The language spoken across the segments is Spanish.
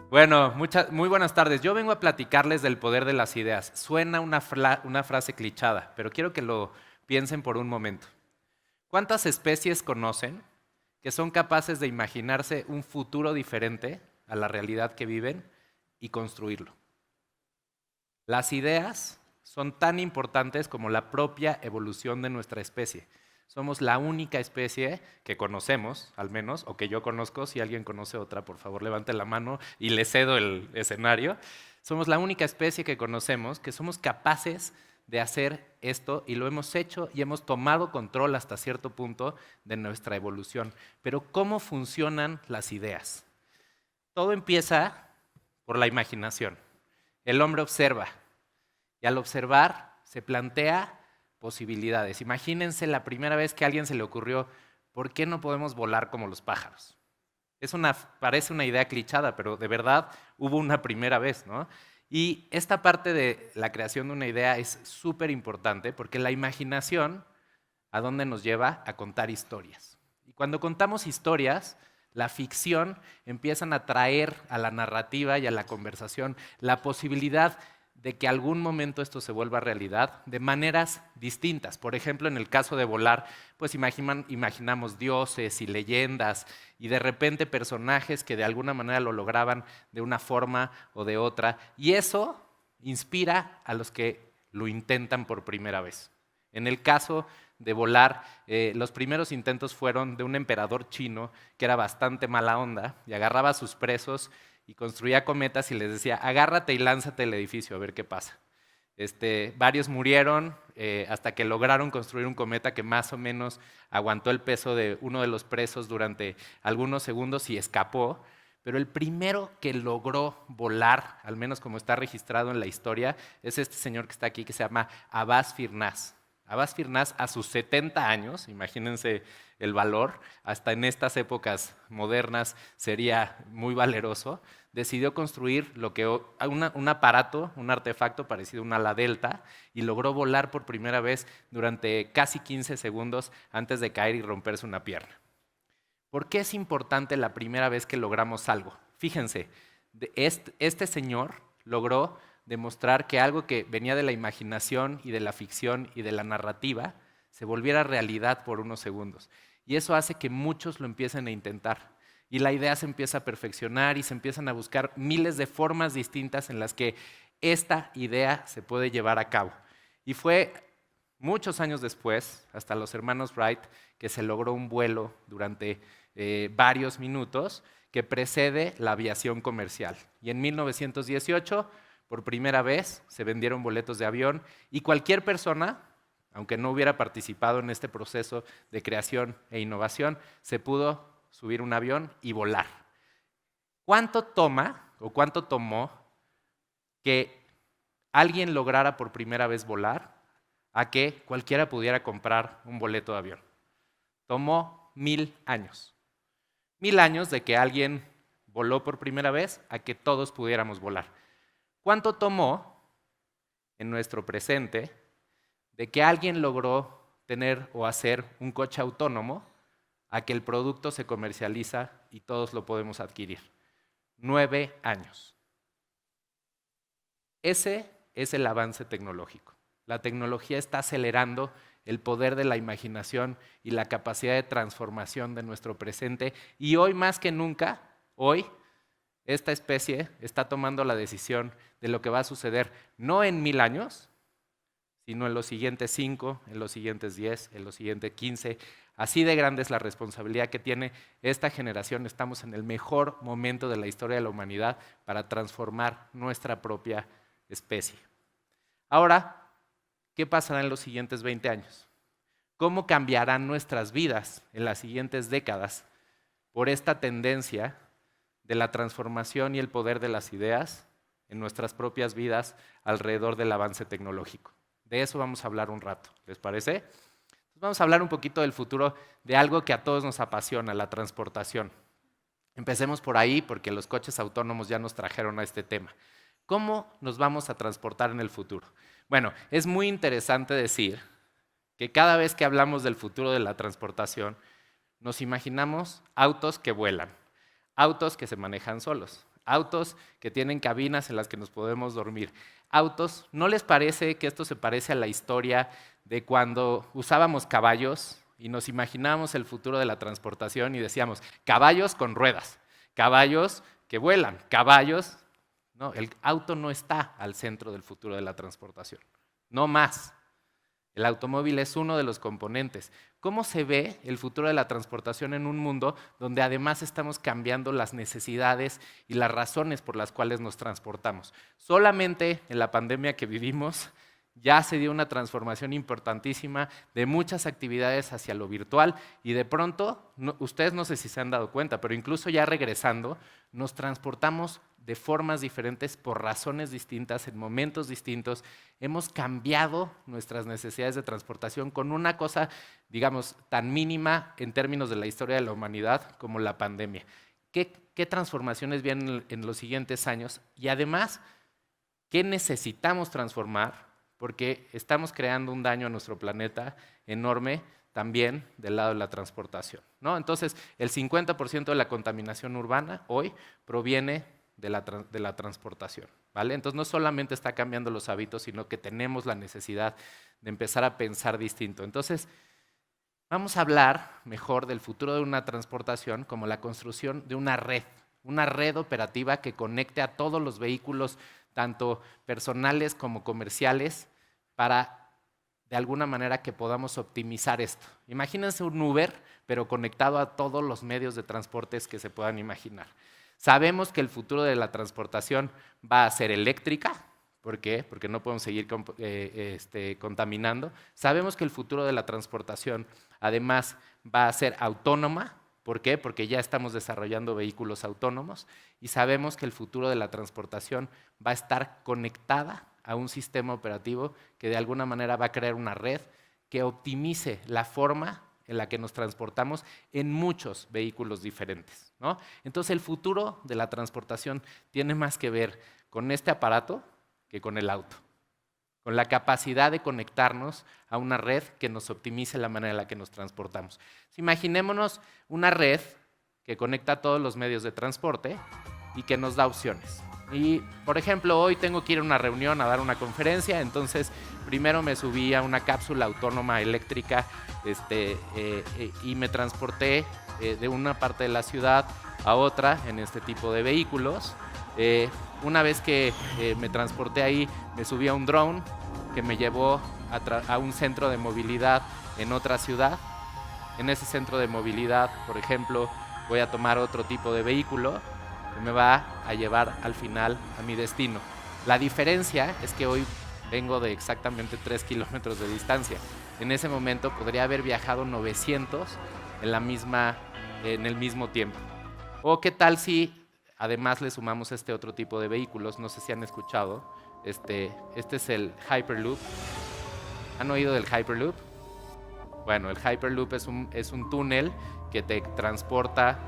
Bueno, muy buenas tardes. Yo vengo a platicarles del poder de las ideas. Suena una frase clichada, pero quiero que lo piensen por un momento. ¿Cuántas especies conocen que son capaces de imaginarse un futuro diferente a la realidad que viven y construirlo? Las ideas son tan importantes como la propia evolución de nuestra especie. Somos la única especie que conocemos, al menos, o que yo conozco. Si alguien conoce otra, por favor, levante la mano y le cedo el escenario. Somos la única especie que conocemos que somos capaces de hacer esto y lo hemos hecho y hemos tomado control hasta cierto punto de nuestra evolución. Pero ¿cómo funcionan las ideas? Todo empieza por la imaginación. El hombre observa y al observar se plantea posibilidades. Imagínense la primera vez que a alguien se le ocurrió, ¿por qué no podemos volar como los pájaros? Parece una idea clichada, pero de verdad hubo una primera vez, ¿no? Y esta parte de la creación de una idea es súper importante porque la imaginación, ¿a dónde nos lleva? A contar historias. Y cuando contamos historias, la ficción empiezan a traer a la narrativa y a la conversación la posibilidad de que algún momento esto se vuelva realidad de maneras distintas. Por ejemplo, en el caso de volar, pues imaginamos dioses y leyendas y de repente personajes que de alguna manera lo lograban de una forma o de otra. Y eso inspira a los que lo intentan por primera vez. En el caso de volar, los primeros intentos fueron de un emperador chino que era bastante mala onda y agarraba a sus presos y construía cometas y les decía, agárrate y lánzate del edificio a ver qué pasa. Varios murieron hasta que lograron construir un cometa que más o menos aguantó el peso de uno de los presos durante algunos segundos y escapó. Pero el primero que logró volar, al menos como está registrado en la historia, es este señor que está aquí que se llama Abbas Firnaz. Abbas Firnaz a sus 70 años, imagínense el valor, hasta en estas épocas modernas sería muy valeroso, decidió construir un aparato, un artefacto parecido a un ala delta y logró volar por primera vez durante casi 15 segundos antes de caer y romperse una pierna. ¿Por qué es importante la primera vez que logramos algo? Fíjense, este señor logró demostrar que algo que venía de la imaginación y de la ficción y de la narrativa se volviera realidad por unos segundos. Y eso hace que muchos lo empiecen a intentar. Y la idea se empieza a perfeccionar y se empiezan a buscar miles de formas distintas en las que esta idea se puede llevar a cabo. Y fue muchos años después, hasta los hermanos Wright, que se logró un vuelo durante varios minutos que precede la aviación comercial. Y en 1918, por primera vez, se vendieron boletos de avión y cualquier persona, aunque no hubiera participado en este proceso de creación e innovación, se pudo subir un avión y volar. ¿Cuánto tomó que alguien lograra por primera vez volar a que cualquiera pudiera comprar un boleto de avión? Tomó 1000 años. 1000 años de que alguien voló por primera vez a que todos pudiéramos volar. ¿Cuánto tomó en nuestro presente de que alguien logró tener o hacer un coche autónomo a que el producto se comercializa y todos lo podemos adquirir? 9 años. Ese es el avance tecnológico. La tecnología está acelerando el poder de la imaginación y la capacidad de transformación de nuestro presente. Y hoy más que nunca, esta especie está tomando la decisión de lo que va a suceder no en 1000 años, sino en los siguientes 5, en los siguientes 10, en los siguientes 15. Así de grande es la responsabilidad que tiene esta generación. Estamos en el mejor momento de la historia de la humanidad para transformar nuestra propia especie. Ahora, ¿qué pasará en los siguientes 20 años? ¿Cómo cambiarán nuestras vidas en las siguientes décadas por esta tendencia de la transformación y el poder de las ideas en nuestras propias vidas alrededor del avance tecnológico? De eso vamos a hablar un rato, ¿les parece? Entonces vamos a hablar un poquito del futuro de algo que a todos nos apasiona, la transportación. Empecemos por ahí porque los coches autónomos ya nos trajeron a este tema. ¿Cómo nos vamos a transportar en el futuro? Bueno, es muy interesante decir que cada vez que hablamos del futuro de la transportación, nos imaginamos autos que vuelan, autos que se manejan solos, autos que tienen cabinas en las que nos podemos dormir. Autos, ¿no les parece que esto se parece a la historia de cuando usábamos caballos y nos imaginábamos el futuro de la transportación y decíamos, caballos con ruedas, caballos que vuelan, caballos? No, el auto no está al centro del futuro de la transportación, no más. El automóvil es uno de los componentes. ¿Cómo se ve el futuro de la transportación en un mundo donde además estamos cambiando las necesidades y las razones por las cuales nos transportamos? Solamente en la pandemia que vivimos ya se dio una transformación importantísima de muchas actividades hacia lo virtual y de pronto, ustedes no sé si se han dado cuenta, pero incluso ya regresando, nos transportamos de formas diferentes, por razones distintas, en momentos distintos. Hemos cambiado nuestras necesidades de transportación con una cosa, digamos, tan mínima en términos de la historia de la humanidad como la pandemia. ¿Qué transformaciones vienen en los siguientes años? Y además, ¿qué necesitamos transformar? Porque estamos creando un daño a nuestro planeta enorme también del lado de la transportación, ¿no? Entonces, el 50% de la contaminación urbana hoy proviene de la transportación, ¿vale? Entonces no solamente está cambiando los hábitos, sino que tenemos la necesidad de empezar a pensar distinto. Entonces, vamos a hablar mejor del futuro de una transportación como la construcción de una red operativa que conecte a todos los vehículos, tanto personales como comerciales, para de alguna manera que podamos optimizar esto. Imagínense un Uber, pero conectado a todos los medios de transportes que se puedan imaginar. Sabemos que el futuro de la transportación va a ser eléctrica. ¿Por qué? Porque no podemos seguir contaminando. Sabemos que el futuro de la transportación, además, va a ser autónoma. ¿Por qué? Porque ya estamos desarrollando vehículos autónomos. Y sabemos que el futuro de la transportación va a estar conectada a un sistema operativo que de alguna manera va a crear una red que optimice la forma en la que nos transportamos en muchos vehículos diferentes, ¿no? Entonces el futuro de la transportación tiene más que ver con este aparato que con el auto, con la capacidad de conectarnos a una red que nos optimice la manera en la que nos transportamos. Imaginémonos una red que conecta a todos los medios de transporte y que nos da opciones. Y, por ejemplo, hoy tengo que ir a una reunión a dar una conferencia, entonces primero me subí a una cápsula autónoma eléctrica y me transporté de una parte de la ciudad a otra en este tipo de vehículos. Una vez que me transporté ahí, me subí a un drone que me llevó a un centro de movilidad en otra ciudad. En ese centro de movilidad, por ejemplo, voy a tomar otro tipo de vehículo que me va a llevar al final a mi destino. La diferencia es que hoy vengo de exactamente 3 kilómetros de distancia. En ese momento podría haber viajado 900 en el mismo tiempo. O qué tal si además le sumamos este otro tipo de vehículos, no sé si han escuchado, este es el Hyperloop. ¿Han oído del Hyperloop? Bueno, el Hyperloop es un túnel que te transporta,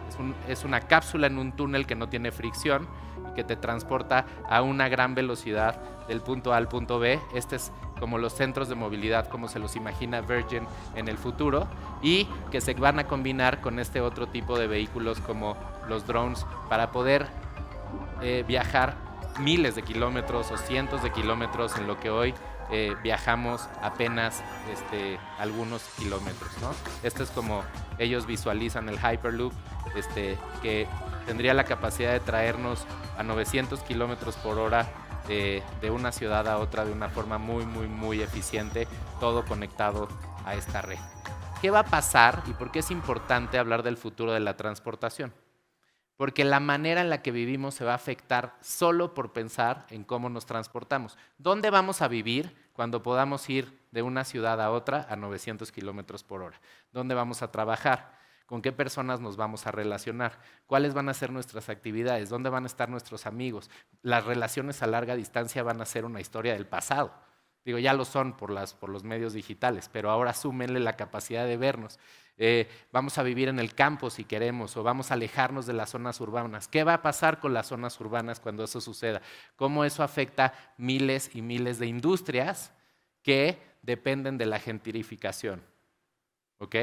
es una cápsula en un túnel que no tiene fricción y que te transporta a una gran velocidad del punto A al punto B. Este es como los centros de movilidad, como se los imagina Virgin en el futuro, y que se van a combinar con este otro tipo de vehículos como los drones para poder viajar miles de kilómetros o cientos de kilómetros en lo que hoy viajamos apenas algunos kilómetros, ¿no? Esto es como ellos visualizan el Hyperloop, que tendría la capacidad de traernos a 900 kilómetros por hora de una ciudad a otra de una forma muy, muy, muy eficiente, todo conectado a esta red. ¿Qué va a pasar y por qué es importante hablar del futuro de la transportación? Porque la manera en la que vivimos se va a afectar solo por pensar en cómo nos transportamos. ¿Dónde vamos a vivir cuando podamos ir de una ciudad a otra a 900 kilómetros por hora? ¿Dónde vamos a trabajar? ¿Con qué personas nos vamos a relacionar? ¿Cuáles van a ser nuestras actividades? ¿Dónde van a estar nuestros amigos? Las relaciones a larga distancia van a ser una historia del pasado. Digo, ya lo son por los medios digitales, pero ahora súmenle la capacidad de vernos. Vamos a vivir en el campo si queremos, o vamos a alejarnos de las zonas urbanas. ¿Qué va a pasar con las zonas urbanas cuando eso suceda? ¿Cómo eso afecta miles y miles de industrias que dependen de la gentrificación? ¿Ok?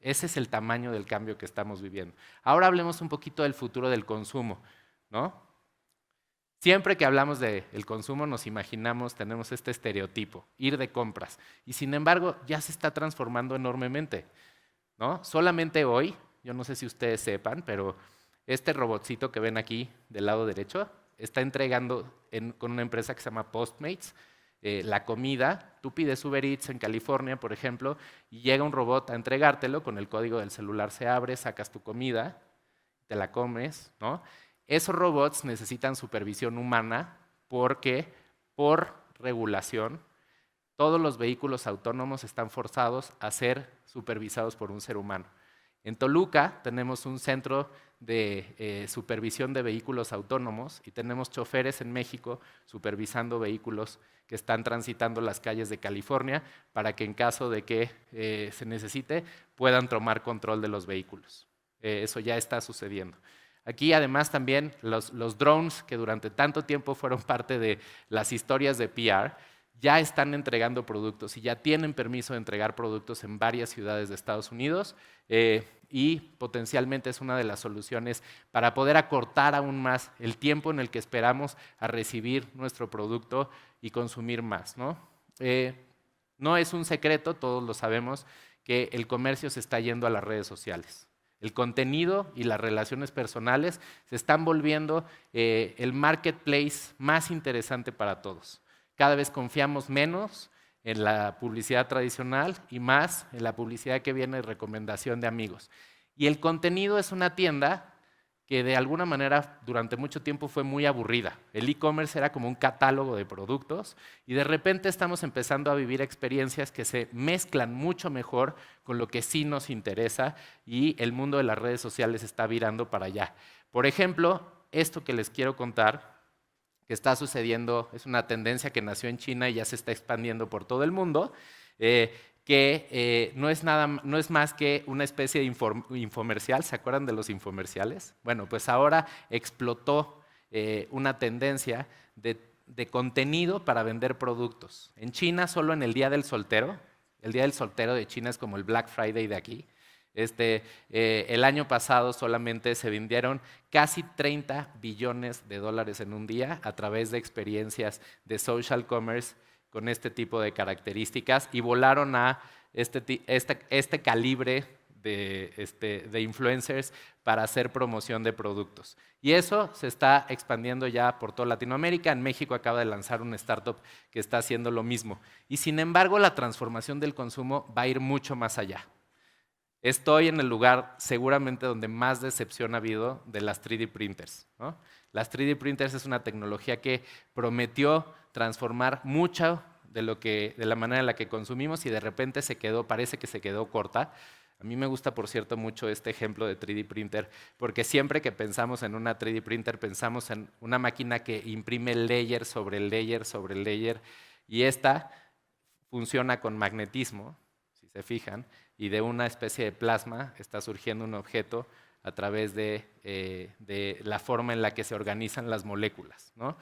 Ese es el tamaño del cambio que estamos viviendo. Ahora hablemos un poquito del futuro del consumo, ¿no? Siempre que hablamos del consumo nos imaginamos, tenemos este estereotipo, ir de compras. Y sin embargo, ya se está transformando enormemente, ¿no? Solamente hoy, yo no sé si ustedes sepan, pero este robotcito que ven aquí del lado derecho está entregando con una empresa que se llama Postmates la comida. Tú pides Uber Eats en California, por ejemplo, y llega un robot a entregártelo, con el código del celular se abre, sacas tu comida, te la comes, ¿no? Esos robots necesitan supervisión humana porque por regulación todos los vehículos autónomos están forzados a ser supervisados por un ser humano. En Toluca tenemos un centro de supervisión de vehículos autónomos y tenemos choferes en México supervisando vehículos que están transitando las calles de California para que en caso de que se necesite puedan tomar control de los vehículos. Eso ya está sucediendo. Aquí además también los drones que durante tanto tiempo fueron parte de las historias de PR ya están entregando productos y ya tienen permiso de entregar productos en varias ciudades de Estados Unidos y potencialmente es una de las soluciones para poder acortar aún más el tiempo en el que esperamos a recibir nuestro producto y consumir más, ¿no? No es un secreto, todos lo sabemos, que el comercio se está yendo a las redes sociales. El contenido y las relaciones personales se están volviendo el marketplace más interesante para todos. Cada vez confiamos menos en la publicidad tradicional y más en la publicidad que viene de recomendación de amigos. Y el contenido es una tienda que de alguna manera durante mucho tiempo fue muy aburrida. El e-commerce era como un catálogo de productos y de repente estamos empezando a vivir experiencias que se mezclan mucho mejor con lo que sí nos interesa y el mundo de las redes sociales está virando para allá. Por ejemplo, esto que les quiero contar, que está sucediendo, es una tendencia que nació en China y ya se está expandiendo por todo el mundo, que no es más que una especie de infomercial. ¿Se acuerdan de los infomerciales? Bueno, pues ahora explotó una tendencia de contenido para vender productos. En China, solo en el Día del Soltero de China es como el Black Friday de aquí. El año pasado solamente se vendieron casi 30 billones de dólares en un día a través de experiencias de social commerce con este tipo de características y volaron a este calibre de influencers para hacer promoción de productos. Y eso se está expandiendo ya por toda Latinoamérica. En México acaba de lanzar una startup que está haciendo lo mismo. Y sin embargo, la transformación del consumo va a ir mucho más allá. Estoy en el lugar seguramente donde más decepción ha habido de las 3D printers, ¿no? Las 3D printers es una tecnología que prometió transformar mucho de la manera en la que consumimos y de repente parece que se quedó corta. A mí me gusta, por cierto, mucho este ejemplo de 3D printer, porque siempre que pensamos en una 3D printer pensamos en una máquina que imprime layer sobre layer sobre layer y esta funciona con magnetismo, si se fijan, y de una especie de plasma está surgiendo un objeto a través de la forma en la que se organizan las moléculas, ¿no?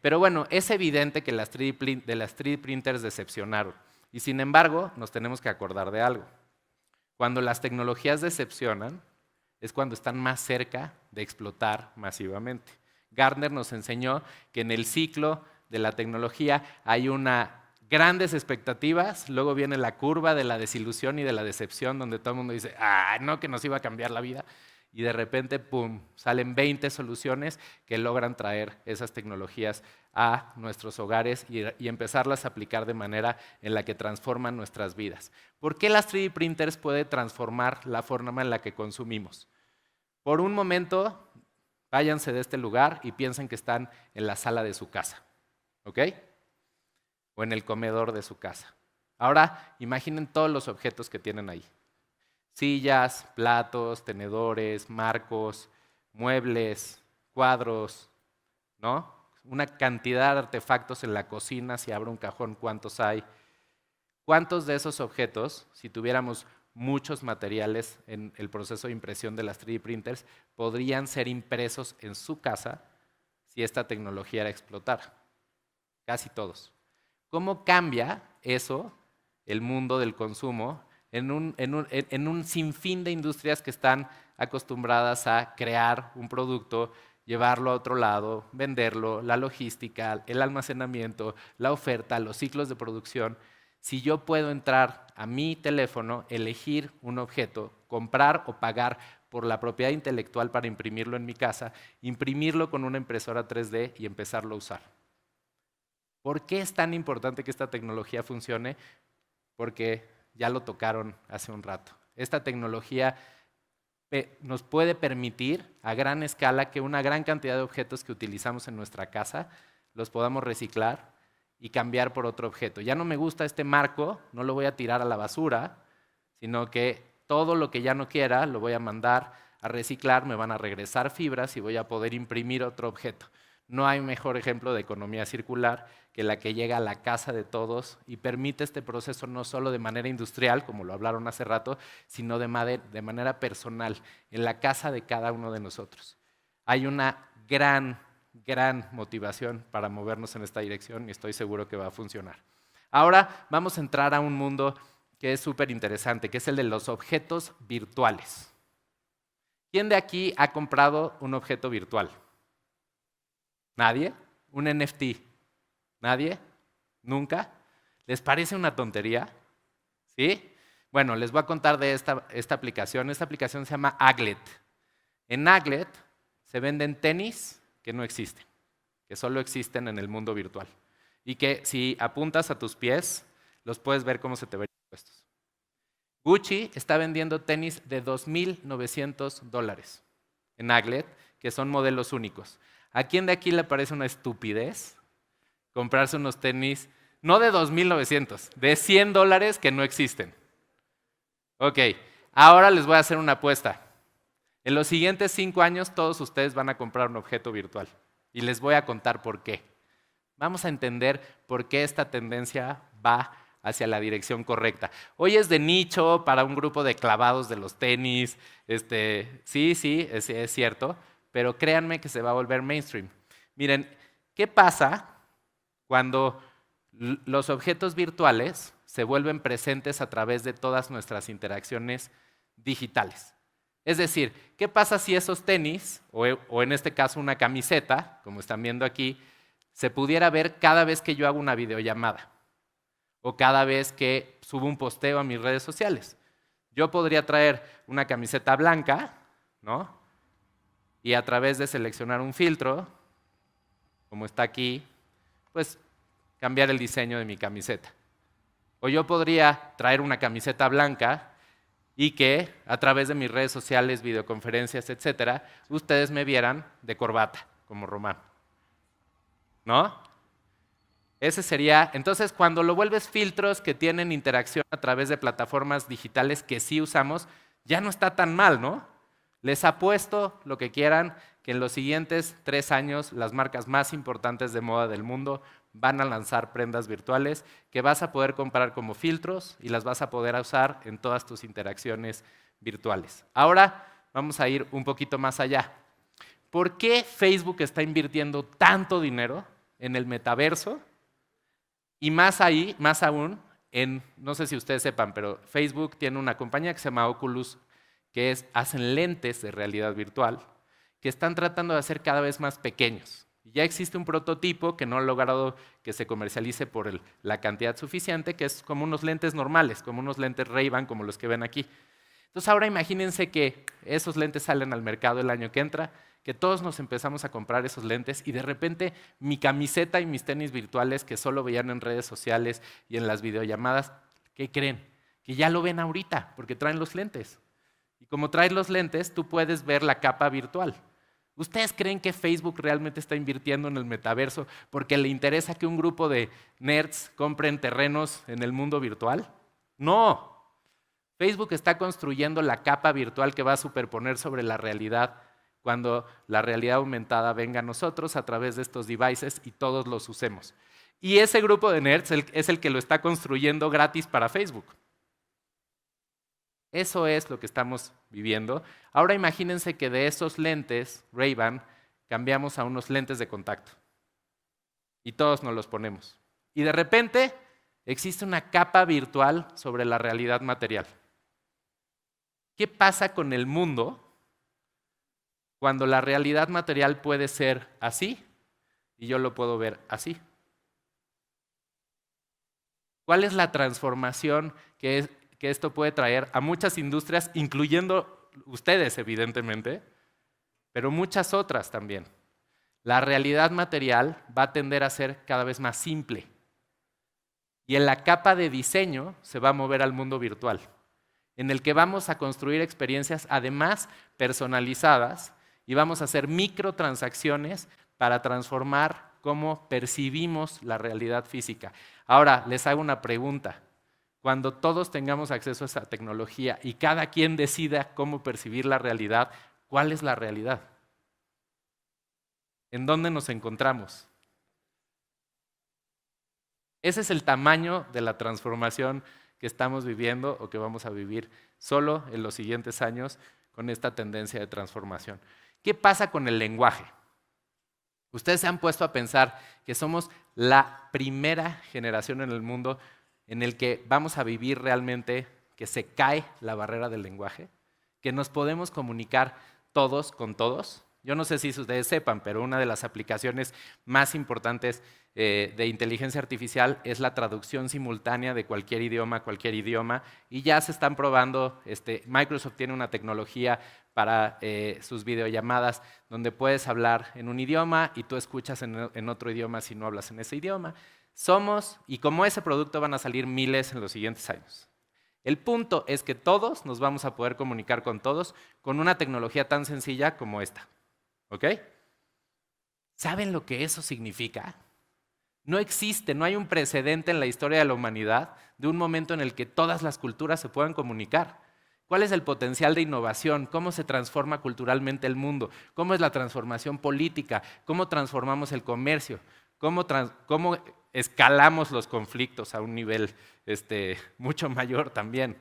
Pero bueno, es evidente que las 3D printers decepcionaron y sin embargo nos tenemos que acordar de algo. Cuando las tecnologías decepcionan es cuando están más cerca de explotar masivamente. Gartner nos enseñó que en el ciclo de la tecnología hay grandes expectativas, luego viene la curva de la desilusión y de la decepción, donde todo el mundo dice, no, que nos iba a cambiar la vida, y de repente, pum, salen 20 soluciones que logran traer esas tecnologías a nuestros hogares y empezarlas a aplicar de manera en la que transforman nuestras vidas. ¿Por qué las 3D printers pueden transformar la forma en la que consumimos? Por un momento, váyanse de este lugar y piensen que están en la sala de su casa, ¿ok? O en el comedor de su casa. Ahora, imaginen todos los objetos que tienen ahí. Sillas, platos, tenedores, marcos, muebles, cuadros, ¿no? Una cantidad de artefactos en la cocina, si abro un cajón, ¿cuántos hay? ¿Cuántos de esos objetos, si tuviéramos muchos materiales en el proceso de impresión de las 3D printers, podrían ser impresos en su casa si esta tecnología era explotar? Casi todos. ¿Cómo cambia eso el mundo del consumo en un sinfín de industrias que están acostumbradas a crear un producto llevarlo a otro lado, venderlo, la logística, el almacenamiento, la oferta, los ciclos de producción. Si yo puedo entrar a mi teléfono, elegir un objeto, comprar o pagar por la propiedad intelectual para imprimirlo en mi casa, imprimirlo con una impresora 3D y empezarlo a usar. ¿Por qué es tan importante que esta tecnología funcione? Porque ya lo tocaron hace un rato. Esta tecnología nos puede permitir a gran escala que una gran cantidad de objetos que utilizamos en nuestra casa los podamos reciclar y cambiar por otro objeto. Ya no me gusta este marco, no lo voy a tirar a la basura, sino que todo lo que ya no quiera lo voy a mandar a reciclar, me van a regresar fibras y voy a poder imprimir otro objeto. No hay mejor ejemplo de economía circular que la que llega a la casa de todos y permite este proceso no solo de manera industrial, como lo hablaron hace rato, sino de manera personal, en la casa de cada uno de nosotros. Hay una gran motivación para movernos en esta dirección y estoy seguro que va a funcionar. Ahora vamos a entrar a un mundo que es súper interesante, que es el de los objetos virtuales. ¿Quién de aquí ha comprado un objeto virtual? ¿Nadie? ¿Un NFT? ¿Nadie? ¿Nunca? ¿Les parece una tontería? ¿Sí? Bueno, les voy a contar de esta aplicación. Esta aplicación se llama Aglet. En Aglet se venden tenis que no existen, que solo existen en el mundo virtual. Y que si apuntas a tus pies, los puedes ver cómo se te ven puestos. Gucci está vendiendo tenis de $2,900 en Aglet, que son modelos únicos. ¿A quién de aquí le parece una estupidez comprarse unos tenis, no de 2,900, de $100 que no existen? Ok, ahora les voy a hacer una apuesta. En los siguientes 5 años todos ustedes van a comprar un objeto virtual y les voy a contar por qué. Vamos a entender por qué esta tendencia va hacia la dirección correcta. Hoy es de nicho para un grupo de clavados de los tenis, sí, es cierto, pero créanme que se va a volver mainstream. Miren, ¿qué pasa cuando los objetos virtuales se vuelven presentes a través de todas nuestras interacciones digitales? Es decir, ¿qué pasa si esos tenis, o en este caso una camiseta, como están viendo aquí, se pudiera ver cada vez que yo hago una videollamada o cada vez que subo un posteo a mis redes sociales? Yo podría traer una camiseta blanca, ¿no? Y a través de seleccionar un filtro, como está aquí, pues cambiar el diseño de mi camiseta. O yo podría traer una camiseta blanca y que a través de mis redes sociales, videoconferencias, etcétera, ustedes me vieran de corbata, como Román. ¿No? Ese sería, entonces cuando lo vuelves filtros que tienen interacción a través de plataformas digitales que sí usamos, ya no está tan mal, ¿no? Les apuesto lo que quieran que en los siguientes 3 años las marcas más importantes de moda del mundo van a lanzar prendas virtuales que vas a poder comprar como filtros y las vas a poder usar en todas tus interacciones virtuales. Ahora vamos a ir un poquito más allá. ¿Por qué Facebook está invirtiendo tanto dinero en el metaverso? Y más aún, no sé si ustedes sepan, pero Facebook tiene una compañía que se llama Oculus, que hacen lentes de realidad virtual, que están tratando de hacer cada vez más pequeños. Ya existe un prototipo que no ha logrado que se comercialice por la cantidad suficiente, que es como unos lentes normales, como unos lentes Ray-Ban, como los que ven aquí. Entonces ahora imagínense que esos lentes salen al mercado el año que entra, que todos nos empezamos a comprar esos lentes y de repente mi camiseta y mis tenis virtuales que solo veían en redes sociales y en las videollamadas, ¿qué creen? Que ya lo ven ahorita, porque traen los lentes. Y como traes los lentes, tú puedes ver la capa virtual. ¿Ustedes creen que Facebook realmente está invirtiendo en el metaverso porque le interesa que un grupo de nerds compren terrenos en el mundo virtual? No. Facebook está construyendo la capa virtual que va a superponer sobre la realidad cuando la realidad aumentada venga a nosotros a través de estos devices y todos los usemos. Y ese grupo de nerds es el que lo está construyendo gratis para Facebook. Eso es lo que estamos viviendo. Ahora imagínense que de esos lentes Ray-Ban cambiamos a unos lentes de contacto. Y todos nos los ponemos. Y de repente existe una capa virtual sobre la realidad material. ¿Qué pasa con el mundo cuando la realidad material puede ser así y yo lo puedo ver así? ¿Cuál es la transformación que esto puede traer a muchas industrias, incluyendo ustedes, evidentemente, pero muchas otras también? La realidad material va a tender a ser cada vez más simple y en la capa de diseño se va a mover al mundo virtual, en el que vamos a construir experiencias además personalizadas y vamos a hacer microtransacciones para transformar cómo percibimos la realidad física. Ahora, les hago una pregunta. Cuando todos tengamos acceso a esa tecnología y cada quien decida cómo percibir la realidad, ¿cuál es la realidad? ¿En dónde nos encontramos? Ese es el tamaño de la transformación que estamos viviendo o que vamos a vivir solo en los siguientes años con esta tendencia de transformación. ¿Qué pasa con el lenguaje? Ustedes se han puesto a pensar que somos la primera generación en el mundo en el que vamos a vivir realmente que se cae la barrera del lenguaje, que nos podemos comunicar todos con todos. Yo no sé si ustedes sepan, pero una de las aplicaciones más importantes de inteligencia artificial es la traducción simultánea de cualquier idioma a cualquier idioma, y ya se están probando. Microsoft tiene una tecnología para sus videollamadas donde puedes hablar en un idioma y tú escuchas en otro idioma si no hablas en ese idioma. Y como ese producto van a salir miles en los siguientes años. El punto es que todos nos vamos a poder comunicar con todos con una tecnología tan sencilla como esta. ¿Ok? ¿Saben lo que eso significa? No existe, no hay un precedente en la historia de la humanidad de un momento en el que todas las culturas se puedan comunicar. ¿Cuál es el potencial de innovación? ¿Cómo se transforma culturalmente el mundo? ¿Cómo es la transformación política? ¿Cómo transformamos el comercio? ¿Cómo escalamos los conflictos a un nivel mucho mayor también?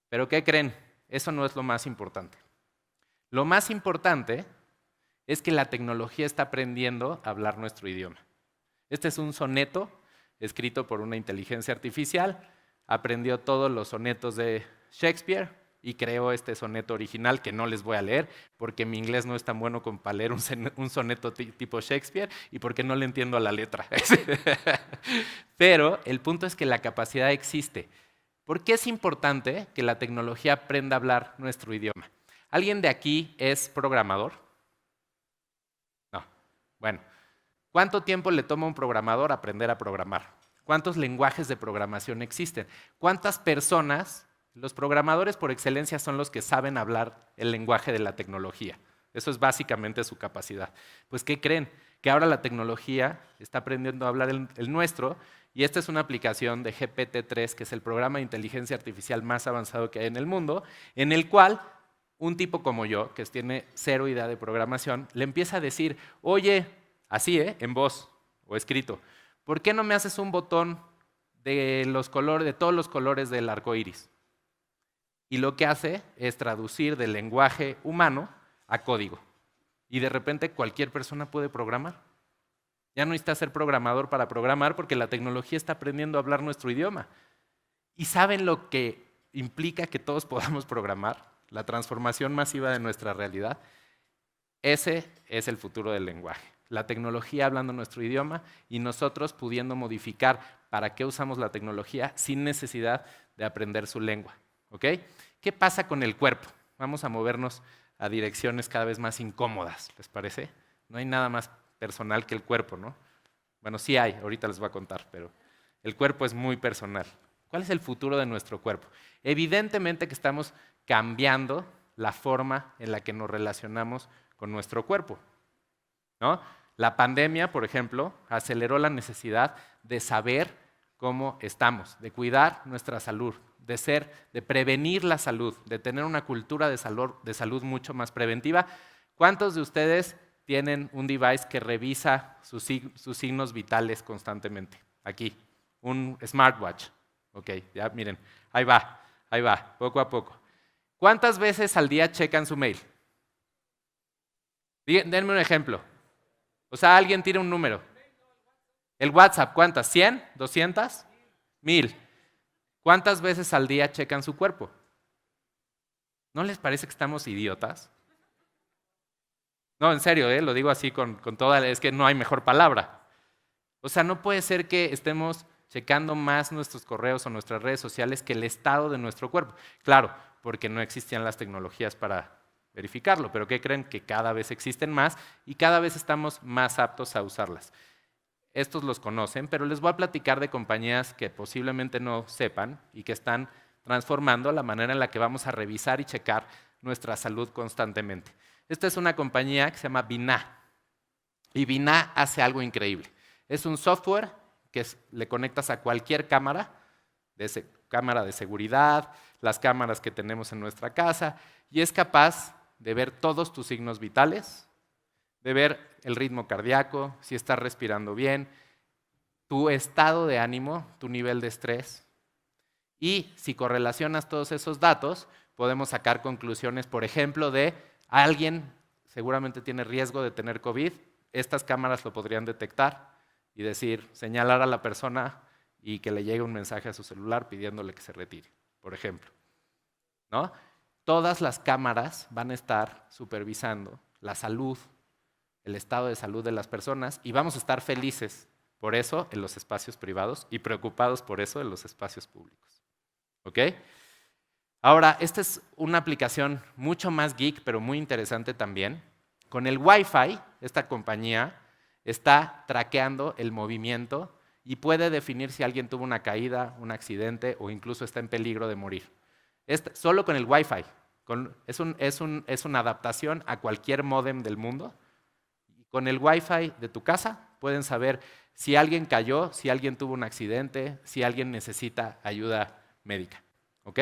¿Pero qué creen? Eso no es lo más importante. Lo más importante es que la tecnología está aprendiendo a hablar nuestro idioma. Este es un soneto escrito por una inteligencia artificial, aprendió todos los sonetos de Shakespeare y creó este soneto original que no les voy a leer porque mi inglés no es tan bueno como para leer un soneto tipo Shakespeare y porque no le entiendo a la letra. Pero el punto es que la capacidad existe. ¿Por qué es importante que la tecnología aprenda a hablar nuestro idioma? ¿Alguien de aquí es programador? No. Bueno, ¿cuánto tiempo le toma a un programador aprender a programar? ¿Cuántos lenguajes de programación existen? ¿Cuántas personas? Los programadores por excelencia son los que saben hablar el lenguaje de la tecnología. Eso es básicamente su capacidad. Pues, ¿qué creen? Que ahora la tecnología está aprendiendo a hablar el nuestro, y esta es una aplicación de GPT-3, que es el programa de inteligencia artificial más avanzado que hay en el mundo, en el cual un tipo como yo, que tiene cero idea de programación, le empieza a decir, oye, así, en voz o escrito, ¿por qué no me haces un botón de todos los colores del arco iris? Y lo que hace es traducir del lenguaje humano a código. Y de repente cualquier persona puede programar. Ya no necesita ser programador para programar porque la tecnología está aprendiendo a hablar nuestro idioma. ¿Y saben lo que implica que todos podamos programar? La transformación masiva de nuestra realidad. Ese es el futuro del lenguaje. La tecnología hablando nuestro idioma y nosotros pudiendo modificar para qué usamos la tecnología sin necesidad de aprender su lengua. ¿Ok? ¿Qué pasa con el cuerpo? Vamos a movernos a direcciones cada vez más incómodas, ¿les parece? No hay nada más personal que el cuerpo, ¿no? Bueno, sí hay, ahorita les voy a contar, pero el cuerpo es muy personal. ¿Cuál es el futuro de nuestro cuerpo? Evidentemente que estamos cambiando la forma en la que nos relacionamos con nuestro cuerpo, ¿no? La pandemia, por ejemplo, aceleró la necesidad de saber cómo estamos, de cuidar nuestra salud, de prevenir la salud, de tener una cultura de salud mucho más preventiva. ¿Cuántos de ustedes tienen un device que revisa sus signos vitales constantemente? Aquí, un smartwatch. Ok, ya miren, ahí va, poco a poco. ¿Cuántas veces al día checan su mail? Denme un ejemplo. O sea, alguien tira un número. El WhatsApp, ¿cuántas? ¿100? ¿200? ¿1000? ¿Cuántas veces al día checan su cuerpo? ¿No les parece que estamos idiotas? No, en serio, lo digo así con toda, es que no hay mejor palabra. O sea, no puede ser que estemos checando más nuestros correos o nuestras redes sociales que el estado de nuestro cuerpo. Claro, porque no existían las tecnologías para verificarlo, pero ¿qué creen? Que cada vez existen más y cada vez estamos más aptos a usarlas. Estos los conocen, pero les voy a platicar de compañías que posiblemente no sepan y que están transformando la manera en la que vamos a revisar y checar nuestra salud constantemente. Esta es una compañía que se llama Bina y Bina hace algo increíble. Es un software que le conectas a cualquier cámara, cámara de seguridad, las cámaras que tenemos en nuestra casa, y es capaz de ver todos tus signos vitales, de ver el ritmo cardíaco, si estás respirando bien, tu estado de ánimo, tu nivel de estrés. Y si correlacionas todos esos datos, podemos sacar conclusiones, por ejemplo, de alguien seguramente tiene riesgo de tener COVID, estas cámaras lo podrían detectar y decir, señalar a la persona y que le llegue un mensaje a su celular pidiéndole que se retire, por ejemplo, ¿no? Todas las cámaras van a estar supervisando la salud, el estado de salud de las personas y vamos a estar felices por eso en los espacios privados y preocupados por eso en los espacios públicos. ¿Ok? Ahora, esta es una aplicación mucho más geek, pero muy interesante también. Con el Wi-Fi, esta compañía está traqueando el movimiento y puede definir si alguien tuvo una caída, un accidente o incluso está en peligro de morir. Solo con el Wi-Fi. Es una adaptación a cualquier módem del mundo. Con el Wi-Fi de tu casa pueden saber si alguien cayó, si alguien tuvo un accidente, si alguien necesita ayuda médica. ¿Ok?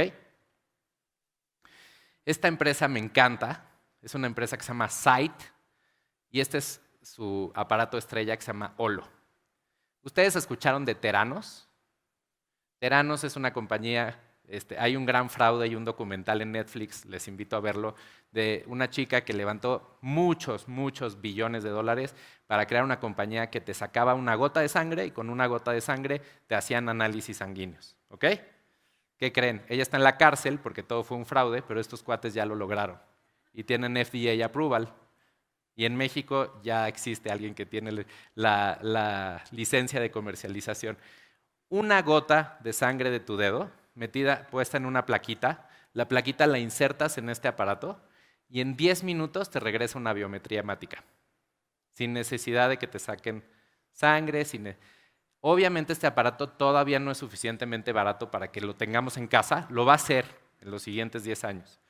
Esta empresa me encanta. Es una empresa que se llama Sight y este es su aparato estrella que se llama Olo. ¿Ustedes escucharon de Theranos? Theranos es una compañía, hay un gran fraude y un documental en Netflix, les invito a verlo, de una chica que levantó muchos billones de dólares para crear una compañía que te sacaba una gota de sangre y con una gota de sangre te hacían análisis sanguíneos. ¿Ok? ¿Qué creen? Ella está en la cárcel porque todo fue un fraude, pero estos cuates ya lo lograron y tienen FDA approval. Y en México ya existe alguien que tiene la licencia de comercialización. Una gota de sangre de tu dedo, puesta en una plaquita, la plaquita la insertas en este aparato y en 10 minutos te regresa una biometría hemática, sin necesidad de que te saquen sangre. Obviamente este aparato todavía no es suficientemente barato para que lo tengamos en casa, lo va a ser en los siguientes 10 años,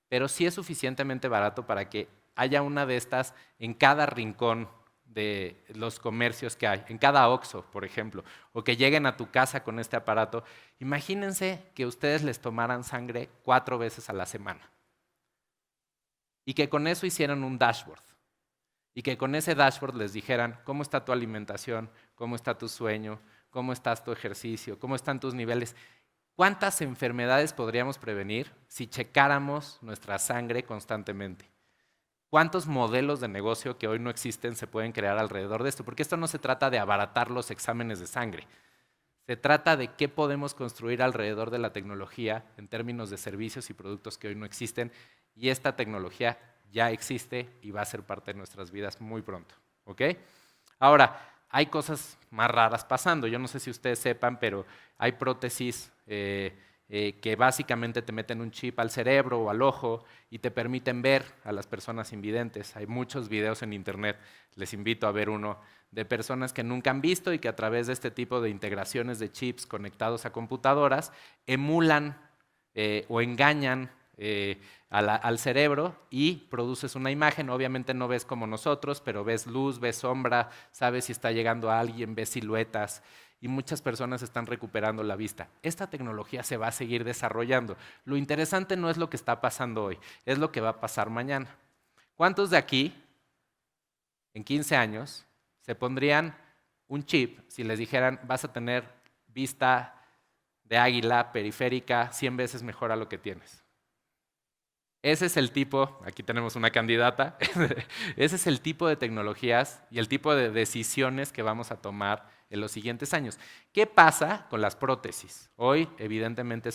pero sí es suficientemente barato para que haya una de estas en cada rincón de los comercios que hay, en cada Oxxo, por ejemplo, o que lleguen a tu casa con este aparato. Imagínense que ustedes les tomaran sangre 4 veces a la semana y que con eso hicieran un dashboard y que con ese dashboard les dijeran cómo está tu alimentación, cómo está tu sueño, cómo está tu ejercicio, cómo están tus niveles. ¿Cuántas enfermedades podríamos prevenir si checáramos nuestra sangre constantemente? ¿Cuántos modelos de negocio que hoy no existen se pueden crear alrededor de esto? Porque esto no se trata de abaratar los exámenes de sangre. Se trata de qué podemos construir alrededor de la tecnología en términos de servicios y productos que hoy no existen. Y esta tecnología ya existe y va a ser parte de nuestras vidas muy pronto. ¿Ok? Ahora, hay cosas más raras pasando. Yo no sé si ustedes sepan, pero hay prótesis que básicamente te meten un chip al cerebro o al ojo y te permiten ver a las personas invidentes. Hay muchos videos en internet, les invito a ver uno, de personas que nunca han visto y que a través de este tipo de integraciones de chips conectados a computadoras emulan o engañan al cerebro y produces una imagen. Obviamente no ves como nosotros, pero ves luz, ves sombra, sabes si está llegando a alguien, ves siluetas y muchas personas están recuperando la vista. Esta tecnología se va a seguir desarrollando. Lo interesante no es lo que está pasando hoy, es lo que va a pasar mañana. ¿Cuántos de aquí, en 15 años, se pondrían un chip si les dijeran vas a tener vista de águila periférica 100 veces mejor a lo que tienes? Ese es el tipo, aquí tenemos una candidata, ese es el tipo de tecnologías y el tipo de decisiones que vamos a tomar en los siguientes años. ¿Qué pasa con las prótesis? Hoy, evidentemente,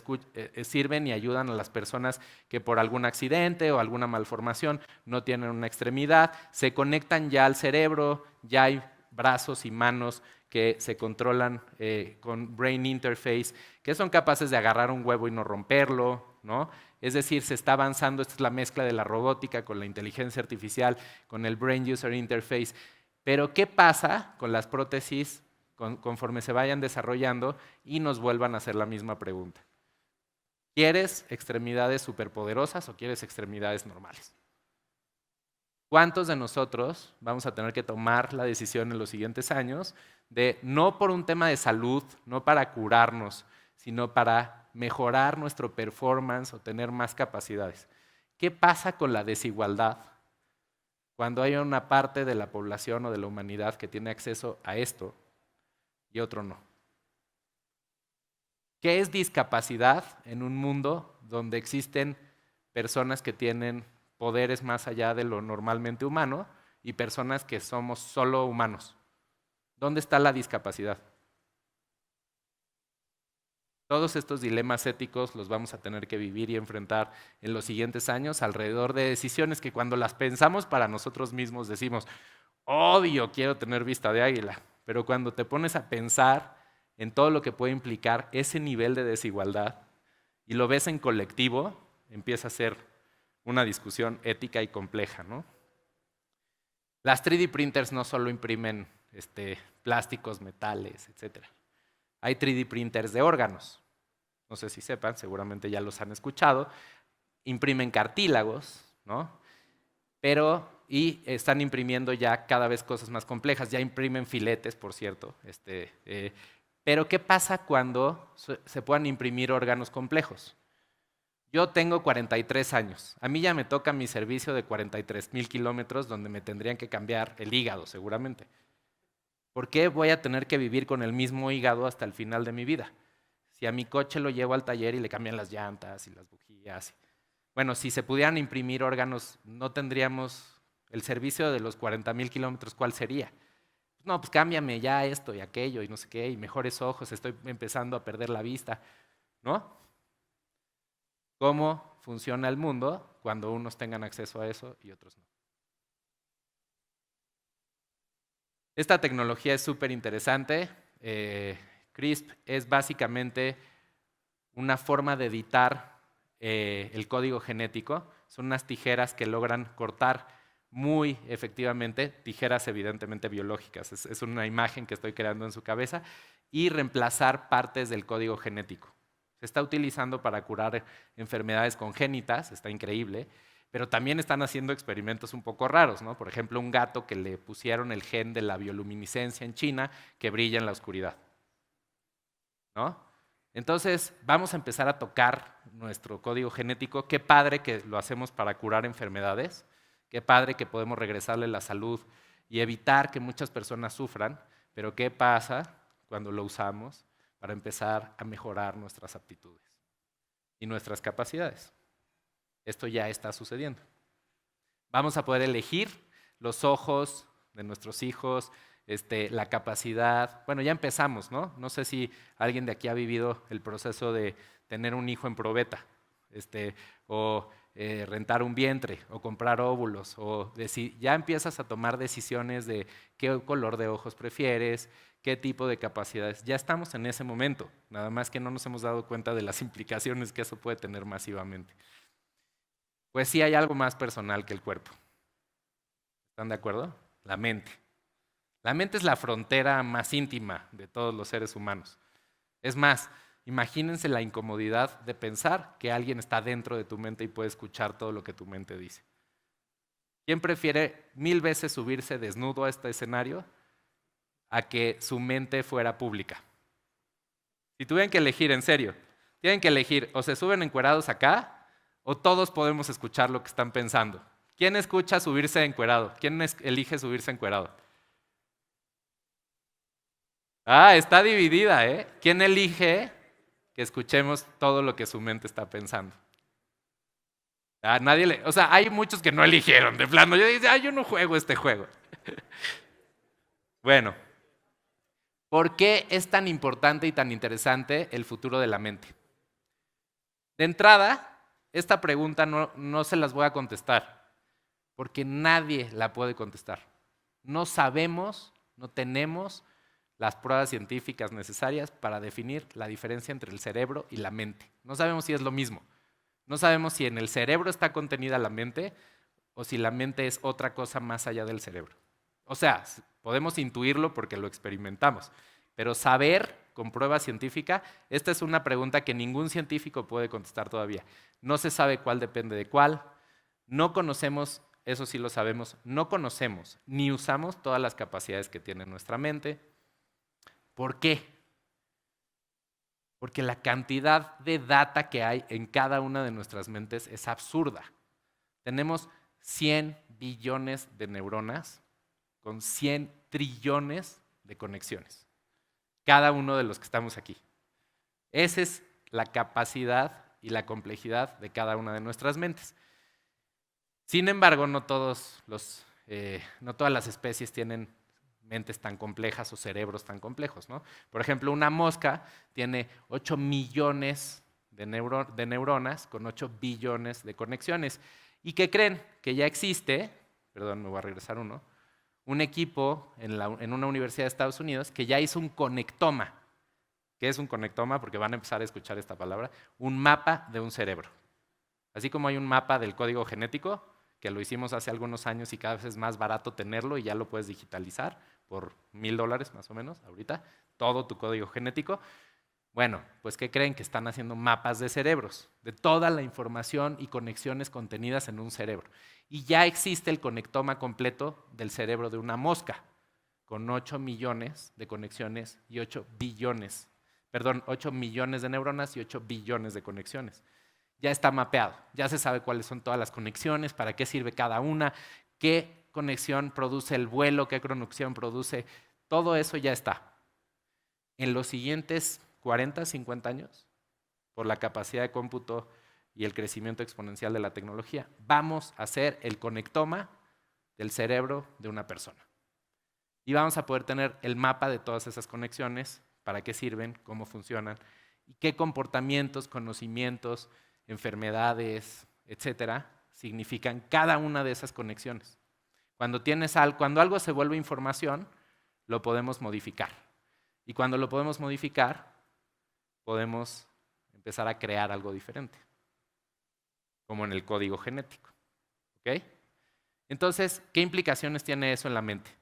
sirven y ayudan a las personas que por algún accidente o alguna malformación no tienen una extremidad, se conectan ya al cerebro, ya hay brazos y manos que se controlan con brain interface, que son capaces de agarrar un huevo y no romperlo, ¿no? Es decir, se está avanzando, esta es la mezcla de la robótica con la inteligencia artificial, con el Brain User Interface. Pero ¿qué pasa con las prótesis conforme se vayan desarrollando y nos vuelvan a hacer la misma pregunta? ¿Quieres extremidades superpoderosas o quieres extremidades normales? ¿Cuántos de nosotros vamos a tener que tomar la decisión en los siguientes años de, no por un tema de salud, no para curarnos, sino para mejorar nuestro performance o tener más capacidades? ¿Qué pasa con la desigualdad cuando hay una parte de la población o de la humanidad que tiene acceso a esto y otro no? ¿Qué es discapacidad en un mundo donde existen personas que tienen poderes más allá de lo normalmente humano y personas que somos solo humanos? ¿Dónde está la discapacidad? Todos estos dilemas éticos los vamos a tener que vivir y enfrentar en los siguientes años alrededor de decisiones que cuando las pensamos para nosotros mismos decimos, obvio, quiero tener vista de águila, pero cuando te pones a pensar en todo lo que puede implicar ese nivel de desigualdad y lo ves en colectivo, empieza a ser una discusión ética y compleja, ¿no? Las 3D printers no solo imprimen plásticos, metales, etc. Hay 3D printers de órganos. No sé si sepan, seguramente ya los han escuchado. Imprimen cartílagos, ¿no? Y están imprimiendo ya cada vez cosas más complejas. Ya imprimen filetes, por cierto. Pero ¿qué pasa cuando se puedan imprimir órganos complejos? Yo tengo 43 años. A mí ya me toca mi servicio de 43,000 kilómetros donde me tendrían que cambiar el hígado, seguramente. ¿Por qué voy a tener que vivir con el mismo hígado hasta el final de mi vida? Si a mi coche lo llevo al taller y le cambian las llantas y las bujías. Bueno, si se pudieran imprimir órganos, no tendríamos el servicio de los 40,000 kilómetros, ¿cuál sería? No, pues cámbiame ya esto y aquello y no sé qué, y mejores ojos, estoy empezando a perder la vista, ¿no? ¿Cómo funciona el mundo cuando unos tengan acceso a eso y otros no? Esta tecnología es súper interesante. CRISP es básicamente una forma de editar el código genético. Son unas tijeras que logran cortar muy efectivamente, tijeras evidentemente biológicas. Es una imagen que estoy creando en su cabeza, y reemplazar partes del código genético. Se está utilizando para curar enfermedades congénitas, está increíble, pero también están haciendo experimentos un poco raros, ¿no? Por ejemplo, un gato que le pusieron el gen de la bioluminiscencia en China que brilla en la oscuridad, ¿no? Entonces, vamos a empezar a tocar nuestro código genético. Qué padre que lo hacemos para curar enfermedades, qué padre que podemos regresarle la salud y evitar que muchas personas sufran, pero ¿qué pasa cuando lo usamos para empezar a mejorar nuestras aptitudes y nuestras capacidades? Esto ya está sucediendo. Vamos a poder elegir los ojos de nuestros hijos, la capacidad. Bueno, ya empezamos, ¿no? No sé si alguien de aquí ha vivido el proceso de tener un hijo en probeta, o rentar un vientre, o comprar óvulos, o ya empiezas a tomar decisiones de qué color de ojos prefieres, qué tipo de capacidades. Ya estamos en ese momento, nada más que no nos hemos dado cuenta de las implicaciones que eso puede tener masivamente. Pues sí hay algo más personal que el cuerpo. ¿Están de acuerdo? La mente. La mente es la frontera más íntima de todos los seres humanos. Es más, imagínense la incomodidad de pensar que alguien está dentro de tu mente y puede escuchar todo lo que tu mente dice. ¿Quién prefiere 1000 veces subirse desnudo a este escenario a que su mente fuera pública? Si tuvieran que elegir, en serio, tienen que elegir, o se suben encuerados acá, o todos podemos escuchar lo que están pensando. ¿Quién escucha subirse encuerado? ¿Quién elige subirse encuerado? Ah, está dividida, ¿eh? ¿Quién elige que escuchemos todo lo que su mente está pensando? A nadie le, o sea, hay muchos que no eligieron, de plano. Yo dije, yo no juego este juego. Bueno, ¿por qué es tan importante y tan interesante el futuro de la mente? De entrada, esta pregunta no se las voy a contestar, porque nadie la puede contestar. No sabemos, no tenemos las pruebas científicas necesarias para definir la diferencia entre el cerebro y la mente. No sabemos si es lo mismo. No sabemos si en el cerebro está contenida la mente o si la mente es otra cosa más allá del cerebro. O sea, podemos intuirlo porque lo experimentamos, pero saber con prueba científica, esta es una pregunta que ningún científico puede contestar todavía. No se sabe cuál depende de cuál, no conocemos, eso sí lo sabemos, no conocemos ni usamos todas las capacidades que tiene nuestra mente. ¿Por qué? Porque la cantidad de data que hay en cada una de nuestras mentes es absurda. Tenemos 100 billones de neuronas con 100 trillones de conexiones. Cada uno de los que estamos aquí. Esa es la capacidad y la complejidad de cada una de nuestras mentes. Sin embargo, no todas las especies tienen mentes tan complejas o cerebros tan complejos, ¿no? Por ejemplo, una mosca tiene 8 millones de neuronas con 8 billones de conexiones. ¿Y qué creen? Que ya existe, perdón, me voy a regresar un equipo en una universidad de Estados Unidos que ya hizo un conectoma. ¿Qué es un conectoma? Porque van a empezar a escuchar esta palabra. Un mapa de un cerebro. Así como hay un mapa del código genético, que lo hicimos hace algunos años y cada vez es más barato tenerlo y ya lo puedes digitalizar por $1,000 más o menos ahorita, todo tu código genético. Bueno, pues ¿qué creen? Que están haciendo mapas de cerebros, de toda la información y conexiones contenidas en un cerebro. Y ya existe el conectoma completo del cerebro de una mosca, con 8 millones de conexiones y 8 millones de neuronas y 8 billones de conexiones. Ya está mapeado, ya se sabe cuáles son todas las conexiones, para qué sirve cada una, qué conexión produce el vuelo, qué conexión produce, todo eso ya está. En los siguientes 40, 50 años, por la capacidad de cómputo y el crecimiento exponencial de la tecnología, vamos a hacer el conectoma del cerebro de una persona. Y vamos a poder tener el mapa de todas esas conexiones, para qué sirven, cómo funcionan, y qué comportamientos, conocimientos, enfermedades, etcétera, significan cada una de esas conexiones. Cuando algo se vuelve información, lo podemos modificar. Y cuando lo podemos modificar, podemos empezar a crear algo diferente, como en el código genético. ¿Ok? Entonces, ¿qué implicaciones tiene eso en la mente?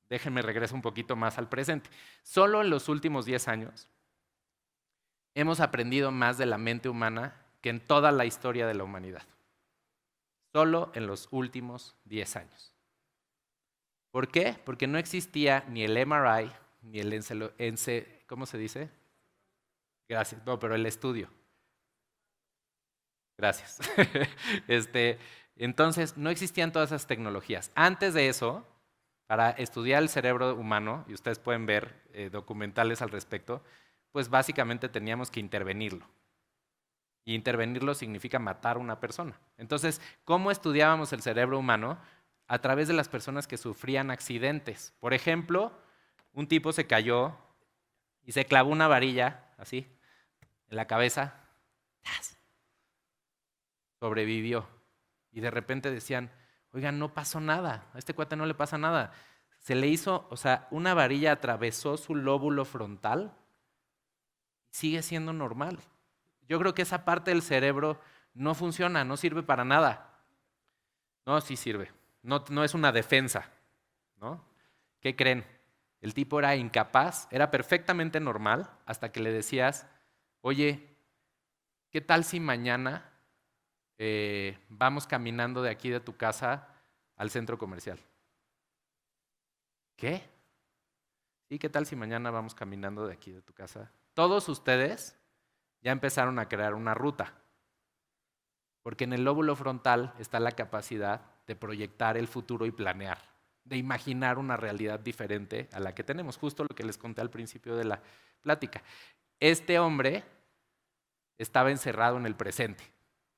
Déjenme regresar un poquito más al presente. Solo en los últimos 10 años hemos aprendido más de la mente humana que en toda la historia de la humanidad. Solo en los últimos 10 años. ¿Por qué? Porque no existía ni el MRI, ni el ¿cómo se dice? Gracias. No, pero el estudio. Gracias. Entonces, no existían todas esas tecnologías. Antes de eso, para estudiar el cerebro humano, y ustedes pueden ver documentales al respecto, pues básicamente teníamos que intervenirlo. Y intervenirlo significa matar a una persona. Entonces, ¿cómo estudiábamos el cerebro humano? A través de las personas que sufrían accidentes. Por ejemplo, un tipo se cayó y se clavó una varilla, así, en la cabeza. Sobrevivió. Y de repente decían, oigan, no pasó nada, a este cuate no le pasa nada. Se le hizo, o sea, una varilla atravesó su lóbulo frontal y sigue siendo normal. Yo creo que esa parte del cerebro no funciona, no sirve para nada. No, sí sirve. No es una defensa, ¿no? ¿Qué creen? El tipo era incapaz, era perfectamente normal, hasta que le decías, oye, ¿qué tal si mañana vamos caminando de aquí de tu casa al centro comercial? ¿Qué? ¿Y qué tal si mañana vamos caminando de aquí de tu casa? Todos ustedes ya empezaron a crear una ruta, porque en el lóbulo frontal está la capacidad de proyectar el futuro y planear, de imaginar una realidad diferente a la que tenemos, justo lo que les conté al principio de la plática. Este hombre estaba encerrado en el presente.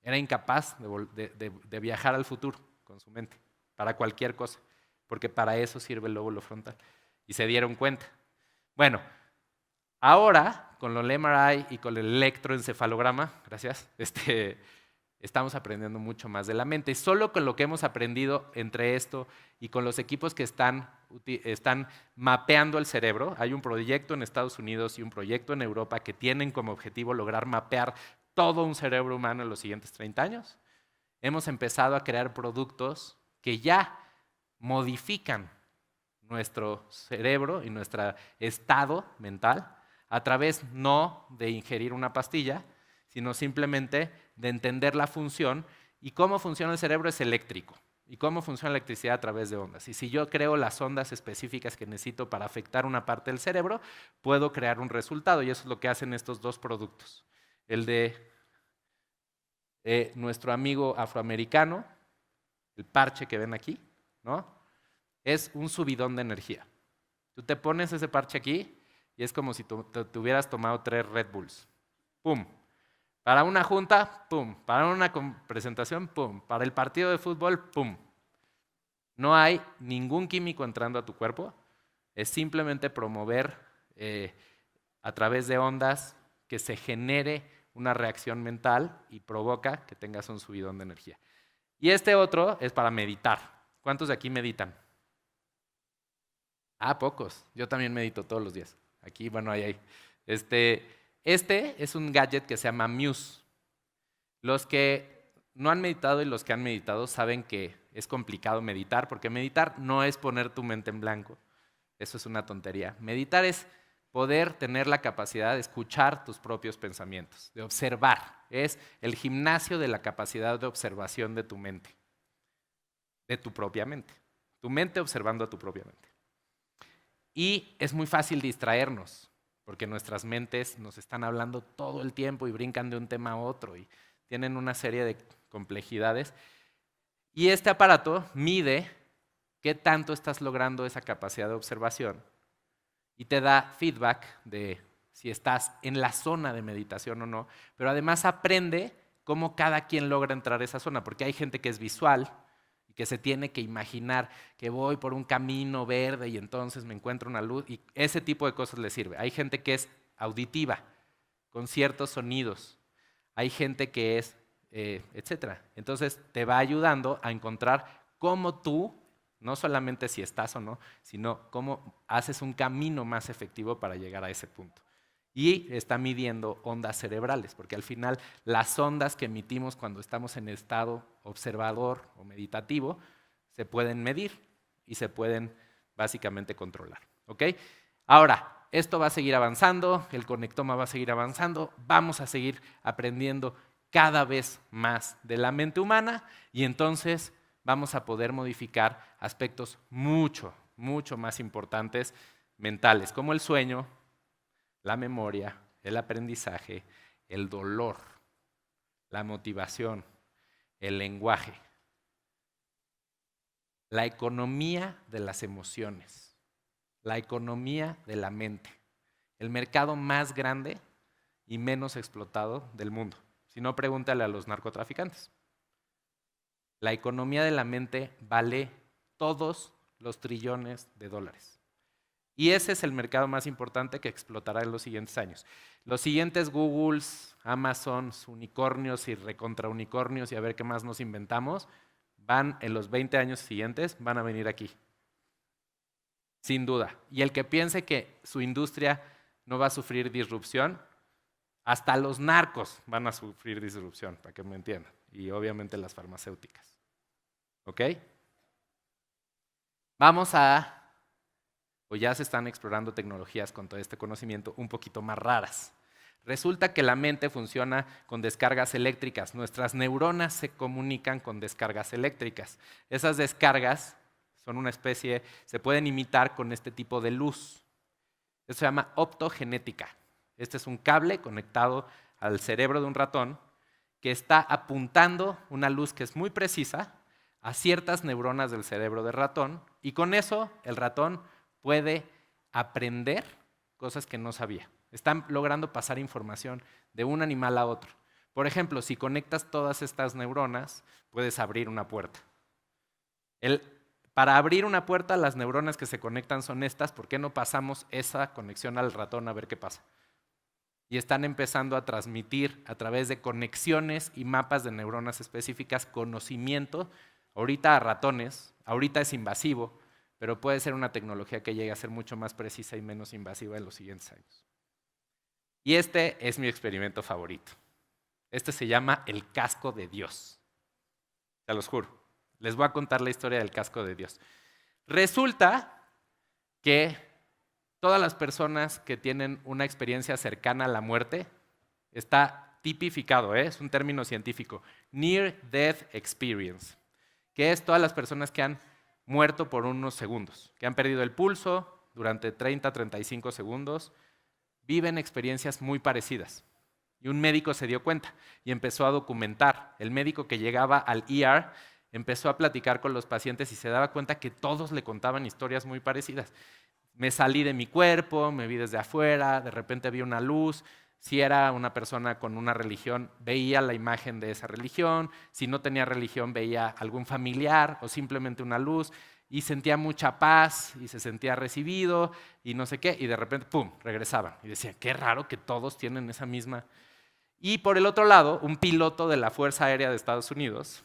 Era incapaz de viajar al futuro con su mente, para cualquier cosa, porque para eso sirve el lóbulo frontal. Y se dieron cuenta. Bueno, ahora, con el MRI y con el electroencefalograma, gracias, estamos aprendiendo mucho más de la mente. Y solo con lo que hemos aprendido entre esto y con los equipos que están mapeando el cerebro, hay un proyecto en Estados Unidos y un proyecto en Europa que tienen como objetivo lograr mapear todo un cerebro humano en los siguientes 30 años. Hemos empezado a crear productos que ya modifican nuestro cerebro y nuestro estado mental a través no de ingerir una pastilla, sino simplemente de entender la función. Y cómo funciona el cerebro es eléctrico. Y cómo funciona la electricidad a través de ondas. Y si yo creo las ondas específicas que necesito para afectar una parte del cerebro, puedo crear un resultado. Y eso es lo que hacen estos dos productos. El de nuestro amigo afroamericano, el parche que ven aquí, ¿no? Es un subidón de energía. Tú te pones ese parche aquí y es como si te hubieras tomado 3 Red Bulls. ¡Pum! Para una junta, ¡pum! Para una presentación, ¡pum! Para el partido de fútbol, ¡pum! No hay ningún químico entrando a tu cuerpo. Es simplemente promover a través de ondas que se genere una reacción mental y provoca que tengas un subidón de energía. Y este otro es para meditar. ¿Cuántos de aquí meditan? Ah, pocos. Yo también medito todos los días. Aquí, bueno, ahí. Este es un gadget que se llama Muse. Los que no han meditado y los que han meditado saben que es complicado meditar, porque meditar no es poner tu mente en blanco. Eso es una tontería. Meditar es poder tener la capacidad de escuchar tus propios pensamientos, de observar. Es el gimnasio de la capacidad de observación de tu mente, de tu propia mente. Tu mente observando a tu propia mente. Y es muy fácil distraernos, porque nuestras mentes nos están hablando todo el tiempo y brincan de un tema a otro y tienen una serie de complejidades. Y este aparato mide qué tanto estás logrando esa capacidad de observación y te da feedback de si estás en la zona de meditación o no, pero además aprende cómo cada quien logra entrar a esa zona, porque hay gente que es visual y que se tiene que imaginar que voy por un camino verde y entonces me encuentro una luz, y ese tipo de cosas le sirve. Hay gente que es auditiva, con ciertos sonidos. Hay gente que es, etcétera. Entonces te va ayudando a encontrar cómo tú, no solamente si estás o no, sino cómo haces un camino más efectivo para llegar a ese punto. Y está midiendo ondas cerebrales, porque al final las ondas que emitimos cuando estamos en estado observador o meditativo se pueden medir y se pueden básicamente controlar. ¿Ok? Ahora, esto va a seguir avanzando, el conectoma va a seguir avanzando, vamos a seguir aprendiendo cada vez más de la mente humana y entonces vamos a poder modificar aspectos mucho, mucho más importantes mentales, como el sueño, la memoria, el aprendizaje, el dolor, la motivación, el lenguaje, la economía de las emociones, la economía de la mente, el mercado más grande y menos explotado del mundo. Si no, pregúntale a los narcotraficantes. La economía de la mente vale todos los trillones de dólares. Y ese es el mercado más importante que explotará en los siguientes años. Los siguientes Googles, Amazons, unicornios y recontraunicornios y a ver qué más nos inventamos, van en los 20 años siguientes, van a venir aquí. Sin duda. Y el que piense que su industria no va a sufrir disrupción, hasta los narcos van a sufrir disrupción, para que me entiendan. Y obviamente las farmacéuticas. ¿Ok? Vamos a... o ya se están explorando tecnologías con todo este conocimiento un poquito más raras. Resulta que la mente funciona con descargas eléctricas. Nuestras neuronas se comunican con descargas eléctricas. Esas descargas son una especie, se pueden imitar con este tipo de luz. Eso se llama optogenética. Este es un cable conectado al cerebro de un ratón que está apuntando una luz que es muy precisa a ciertas neuronas del cerebro del ratón y con eso el ratón puede aprender cosas que no sabía. Están logrando pasar información de un animal a otro. Por ejemplo, si conectas todas estas neuronas, puedes abrir una puerta. Para abrir una puerta, las neuronas que se conectan son estas. ¿Por qué no pasamos esa conexión al ratón a ver qué pasa? Y están empezando a transmitir a través de conexiones y mapas de neuronas específicas conocimiento, ahorita a ratones, ahorita es invasivo, pero puede ser una tecnología que llegue a ser mucho más precisa y menos invasiva en los siguientes años. Y este es mi experimento favorito. Este se llama el casco de Dios. Se los juro. Les voy a contar la historia del casco de Dios. Resulta que todas las personas que tienen una experiencia cercana a la muerte, está tipificado, es un término científico, Near Death Experience, que es todas las personas que han muerto por unos segundos, que han perdido el pulso durante 30-35 segundos, viven experiencias muy parecidas. Y un médico se dio cuenta y empezó a documentar. El médico que llegaba al ER empezó a platicar con los pacientes y se daba cuenta que todos le contaban historias muy parecidas. Me salí de mi cuerpo, me vi desde afuera, de repente vi una luz. Si era una persona con una religión, veía la imagen de esa religión. Si no tenía religión, veía algún familiar o simplemente una luz. Y sentía mucha paz y se sentía recibido y no sé qué. Y de repente, ¡pum!, regresaban. Y decían, qué raro que todos tienen esa misma. Y por el otro lado, un piloto de la Fuerza Aérea de Estados Unidos,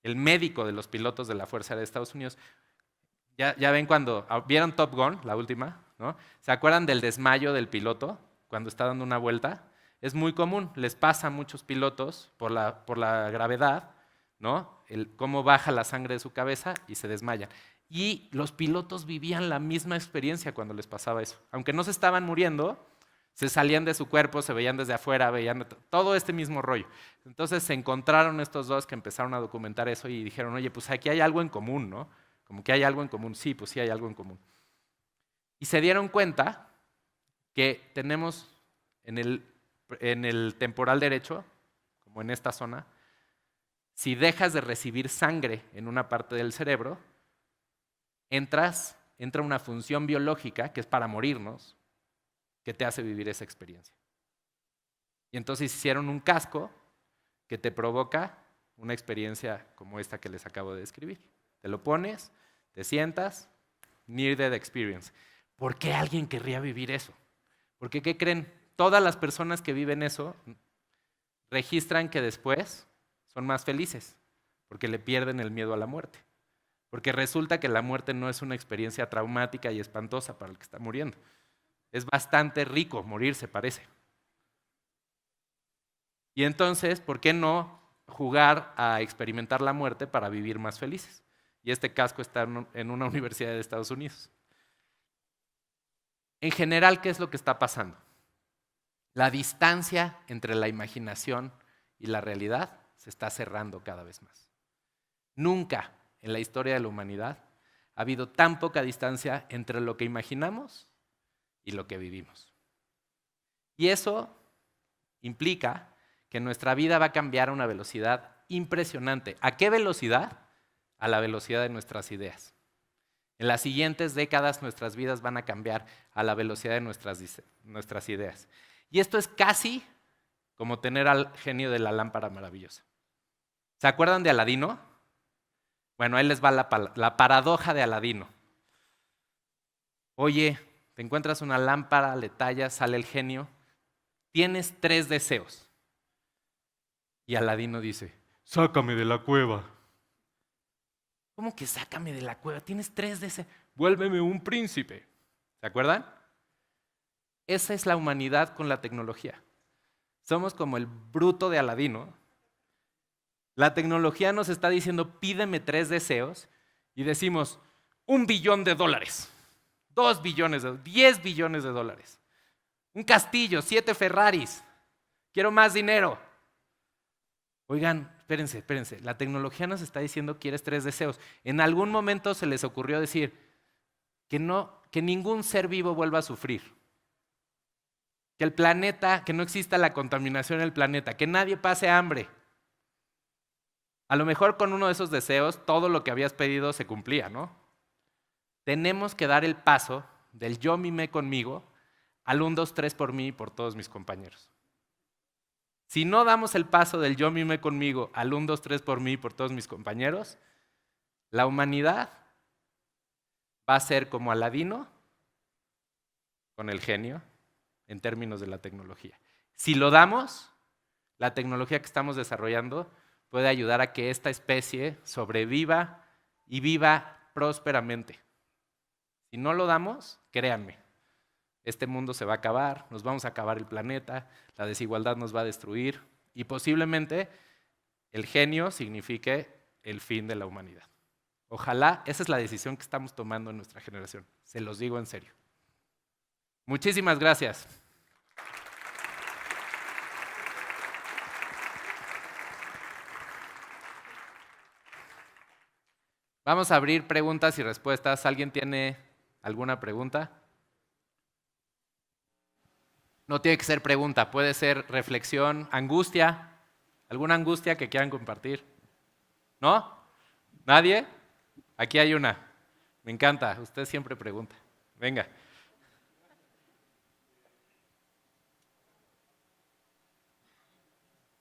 el médico de los pilotos de la Fuerza Aérea de Estados Unidos, ya ven cuando vieron Top Gun, la última, ¿no? ¿Se acuerdan del desmayo del piloto cuando está dando una vuelta? Es muy común, les pasa a muchos pilotos por la gravedad, ¿no? Cómo baja la sangre de su cabeza y se desmayan. Y los pilotos vivían la misma experiencia cuando les pasaba eso. Aunque no se estaban muriendo, se salían de su cuerpo, se veían desde afuera, veían todo este mismo rollo. Entonces se encontraron estos dos que empezaron a documentar eso y dijeron, oye, pues aquí hay algo en común, ¿no? Como que hay algo en común. Sí, pues sí hay algo en común. Y se dieron cuenta que tenemos en el temporal derecho, como en esta zona, si dejas de recibir sangre en una parte del cerebro, entra una función biológica que es para morirnos, que te hace vivir esa experiencia. Y entonces hicieron un casco que te provoca una experiencia como esta que les acabo de describir. Te lo pones, te sientas, Near Death Experience. ¿Por qué alguien querría vivir eso? Porque, ¿qué creen? Todas las personas que viven eso registran que después son más felices, porque le pierden el miedo a la muerte. Porque resulta que la muerte no es una experiencia traumática y espantosa para el que está muriendo. Es bastante rico morirse, parece. Y entonces, ¿por qué no jugar a experimentar la muerte para vivir más felices? Y este casco está en una universidad de Estados Unidos. En general, ¿qué es lo que está pasando? La distancia entre la imaginación y la realidad se está cerrando cada vez más. Nunca en la historia de la humanidad ha habido tan poca distancia entre lo que imaginamos y lo que vivimos. Y eso implica que nuestra vida va a cambiar a una velocidad impresionante. ¿A qué velocidad? A la velocidad de nuestras ideas. En las siguientes décadas nuestras vidas van a cambiar a la velocidad de nuestras ideas. Y esto es casi como tener al genio de la lámpara maravillosa. ¿Se acuerdan de Aladino? Bueno, ahí les va la paradoja de Aladino. Oye, te encuentras una lámpara, le tallas, sale el genio, tienes 3 deseos. Y Aladino dice, sácame de la cueva. ¿Cómo que sácame de la cueva? Tienes 3 deseos. Vuélveme un príncipe. ¿Se acuerdan? Esa es la humanidad con la tecnología. Somos como el bruto de Aladino. La tecnología nos está diciendo, pídeme 3 deseos, y decimos, $1 billón, 2 billones, 10 billones de dólares. Un castillo, 7 Ferraris. Quiero más dinero. Oigan, espérense. La tecnología nos está diciendo, quieres 3 deseos. En algún momento se les ocurrió decir que ningún ser vivo vuelva a sufrir. Que el planeta, que no exista la contaminación en el planeta, que nadie pase hambre. A lo mejor con uno de esos deseos, todo lo que habías pedido se cumplía, ¿no? Tenemos que dar el paso del yo mimé conmigo al 1, 2, 3 por mí y por todos mis compañeros. Si no damos el paso del yo mime conmigo al 1, 2, 3 por mí y por todos mis compañeros, la humanidad va a ser como Aladino con el genio en términos de la tecnología. Si lo damos, la tecnología que estamos desarrollando puede ayudar a que esta especie sobreviva y viva prósperamente. Si no lo damos, créanme, este mundo se va a acabar, nos vamos a acabar el planeta, la desigualdad nos va a destruir y posiblemente el genio signifique el fin de la humanidad. Ojalá, esa es la decisión que estamos tomando en nuestra generación, se los digo en serio. Muchísimas gracias. Vamos a abrir preguntas y respuestas. ¿Alguien tiene alguna pregunta? No tiene que ser pregunta, puede ser reflexión, angustia. ¿Alguna angustia que quieran compartir? ¿No? ¿Nadie? Aquí hay una. Me encanta, usted siempre pregunta. Venga.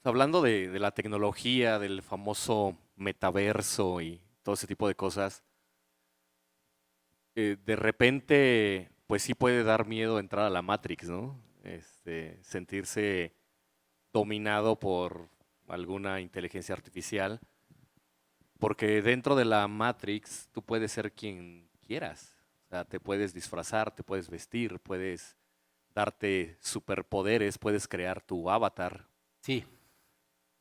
Hablando de la tecnología, del famoso metaverso y todo ese tipo de cosas, de repente, pues sí puede dar miedo entrar a la Matrix, ¿no? Sentirse dominado por alguna inteligencia artificial, porque dentro de la Matrix tú puedes ser quien quieras. O sea, te puedes disfrazar, te puedes vestir, puedes darte superpoderes, puedes crear tu avatar. Sí.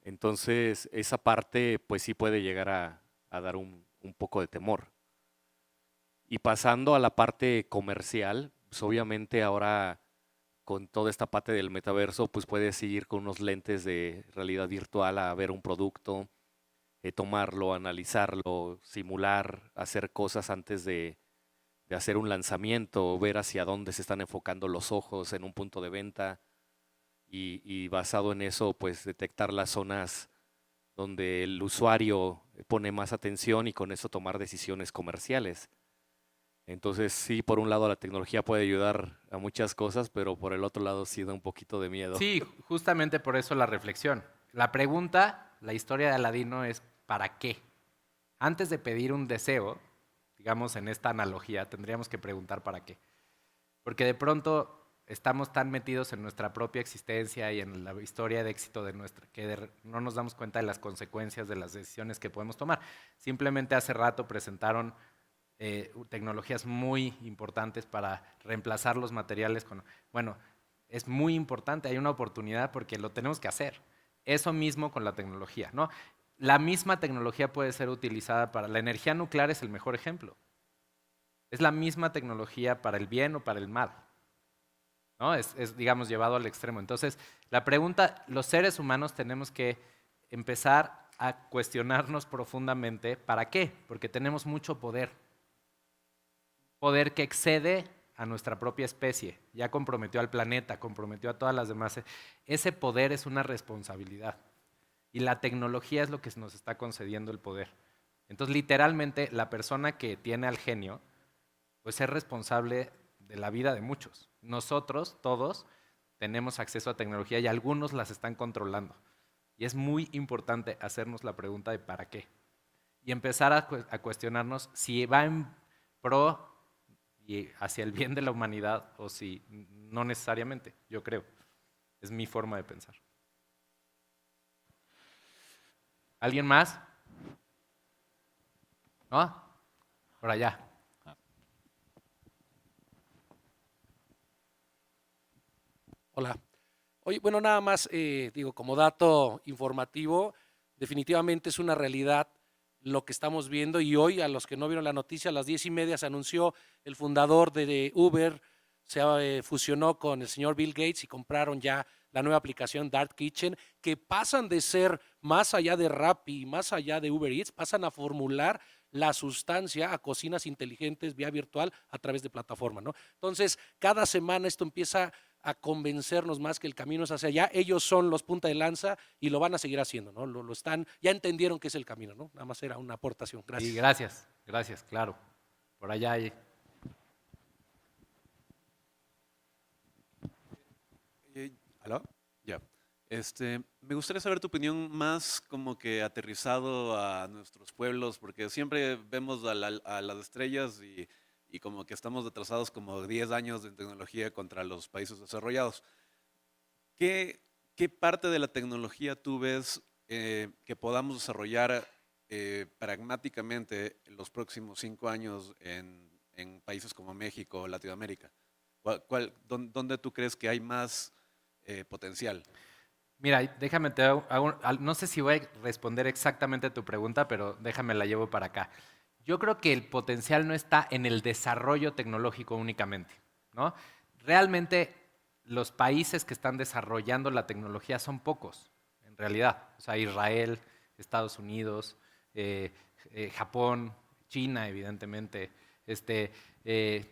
Entonces, esa parte, pues sí puede llegar a dar un poco de temor. Y pasando a la parte comercial, pues obviamente ahora con toda esta parte del metaverso, pues puedes ir con unos lentes de realidad virtual a ver un producto, tomarlo, analizarlo, simular, hacer cosas antes de hacer un lanzamiento, ver hacia dónde se están enfocando los ojos en un punto de venta y basado en eso, pues detectar las zonas donde el usuario pone más atención y con eso tomar decisiones comerciales. Entonces, sí, por un lado la tecnología puede ayudar a muchas cosas, pero por el otro lado sí da un poquito de miedo. Sí, justamente por eso la reflexión. La pregunta, la historia de Aladino es ¿para qué? Antes de pedir un deseo, digamos en esta analogía, tendríamos que preguntar ¿para qué? Porque de pronto estamos tan metidos en nuestra propia existencia y en la historia de éxito de nuestra que no nos damos cuenta de las consecuencias de las decisiones que podemos tomar. Simplemente hace rato presentaron tecnologías muy importantes para reemplazar los materiales con... Bueno, es muy importante, hay una oportunidad porque lo tenemos que hacer. Eso mismo con la tecnología, ¿no? La misma tecnología puede ser utilizada para... La energía nuclear es el mejor ejemplo. Es la misma tecnología para el bien o para el mal, ¿no? Digamos, llevado al extremo. Entonces, la pregunta, los seres humanos tenemos que empezar a cuestionarnos profundamente, ¿para qué? Porque tenemos mucho poder. Poder que excede a nuestra propia especie. Ya comprometió al planeta, comprometió a todas las demás. Ese poder es una responsabilidad. Y la tecnología es lo que nos está concediendo el poder. Entonces, literalmente, la persona que tiene al genio, pues es responsable de la vida de muchos. Nosotros, todos, tenemos acceso a tecnología y algunos las están controlando. Y es muy importante hacernos la pregunta de ¿para qué? Y empezar a cuestionarnos si va en pro y hacia el bien de la humanidad o si no necesariamente, yo creo. Es mi forma de pensar. ¿Alguien más? ¿No? Por allá. Hola. Oye, bueno, nada más, digo, como dato informativo, definitivamente es una realidad lo que estamos viendo y hoy, a los que no vieron la noticia, a las 10:30 se anunció el fundador de Uber, se fusionó con el señor Bill Gates y compraron ya la nueva aplicación Dark Kitchen, que pasan de ser más allá de Rappi y más allá de Uber Eats, pasan a formular la sustancia a cocinas inteligentes vía virtual a través de plataforma, ¿no? Entonces, cada semana esto empieza a convencernos más que el camino es hacia allá. Ellos son los punta de lanza y lo van a seguir haciendo, ¿no? Lo están, ya entendieron que es el camino, ¿no? Nada más era una aportación. Gracias. Sí, gracias, claro. Por allá hay. ¿Aló? Ya. Me gustaría saber tu opinión más como que aterrizado a nuestros pueblos, porque siempre vemos a las estrellas y como que estamos atrasados como 10 años en tecnología contra los países desarrollados. ¿Qué, qué parte de la tecnología tú ves que podamos desarrollar pragmáticamente en los próximos 5 años en países como México o Latinoamérica? ¿Dónde tú crees que hay más potencial? Mira, déjame no sé si voy a responder exactamente a tu pregunta, pero déjame la llevo para acá. Yo creo que el potencial no está en el desarrollo tecnológico únicamente, ¿no? Realmente los países que están desarrollando la tecnología son pocos, en realidad. O sea, Israel, Estados Unidos, eh, Japón, China, evidentemente.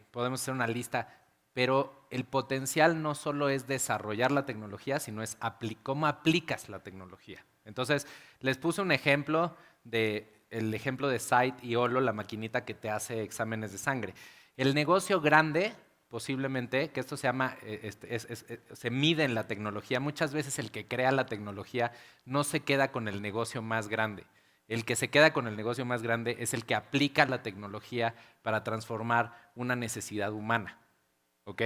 Podemos hacer una lista, pero el potencial no solo es desarrollar la tecnología, sino es cómo aplicas la tecnología. Entonces, les puse un ejemplo el ejemplo de Sight y Olo, la maquinita que te hace exámenes de sangre. El negocio grande, posiblemente, que esto se llama, se mide en la tecnología, muchas veces el que crea la tecnología no se queda con el negocio más grande. El que se queda con el negocio más grande es el que aplica la tecnología para transformar una necesidad humana. ¿Ok?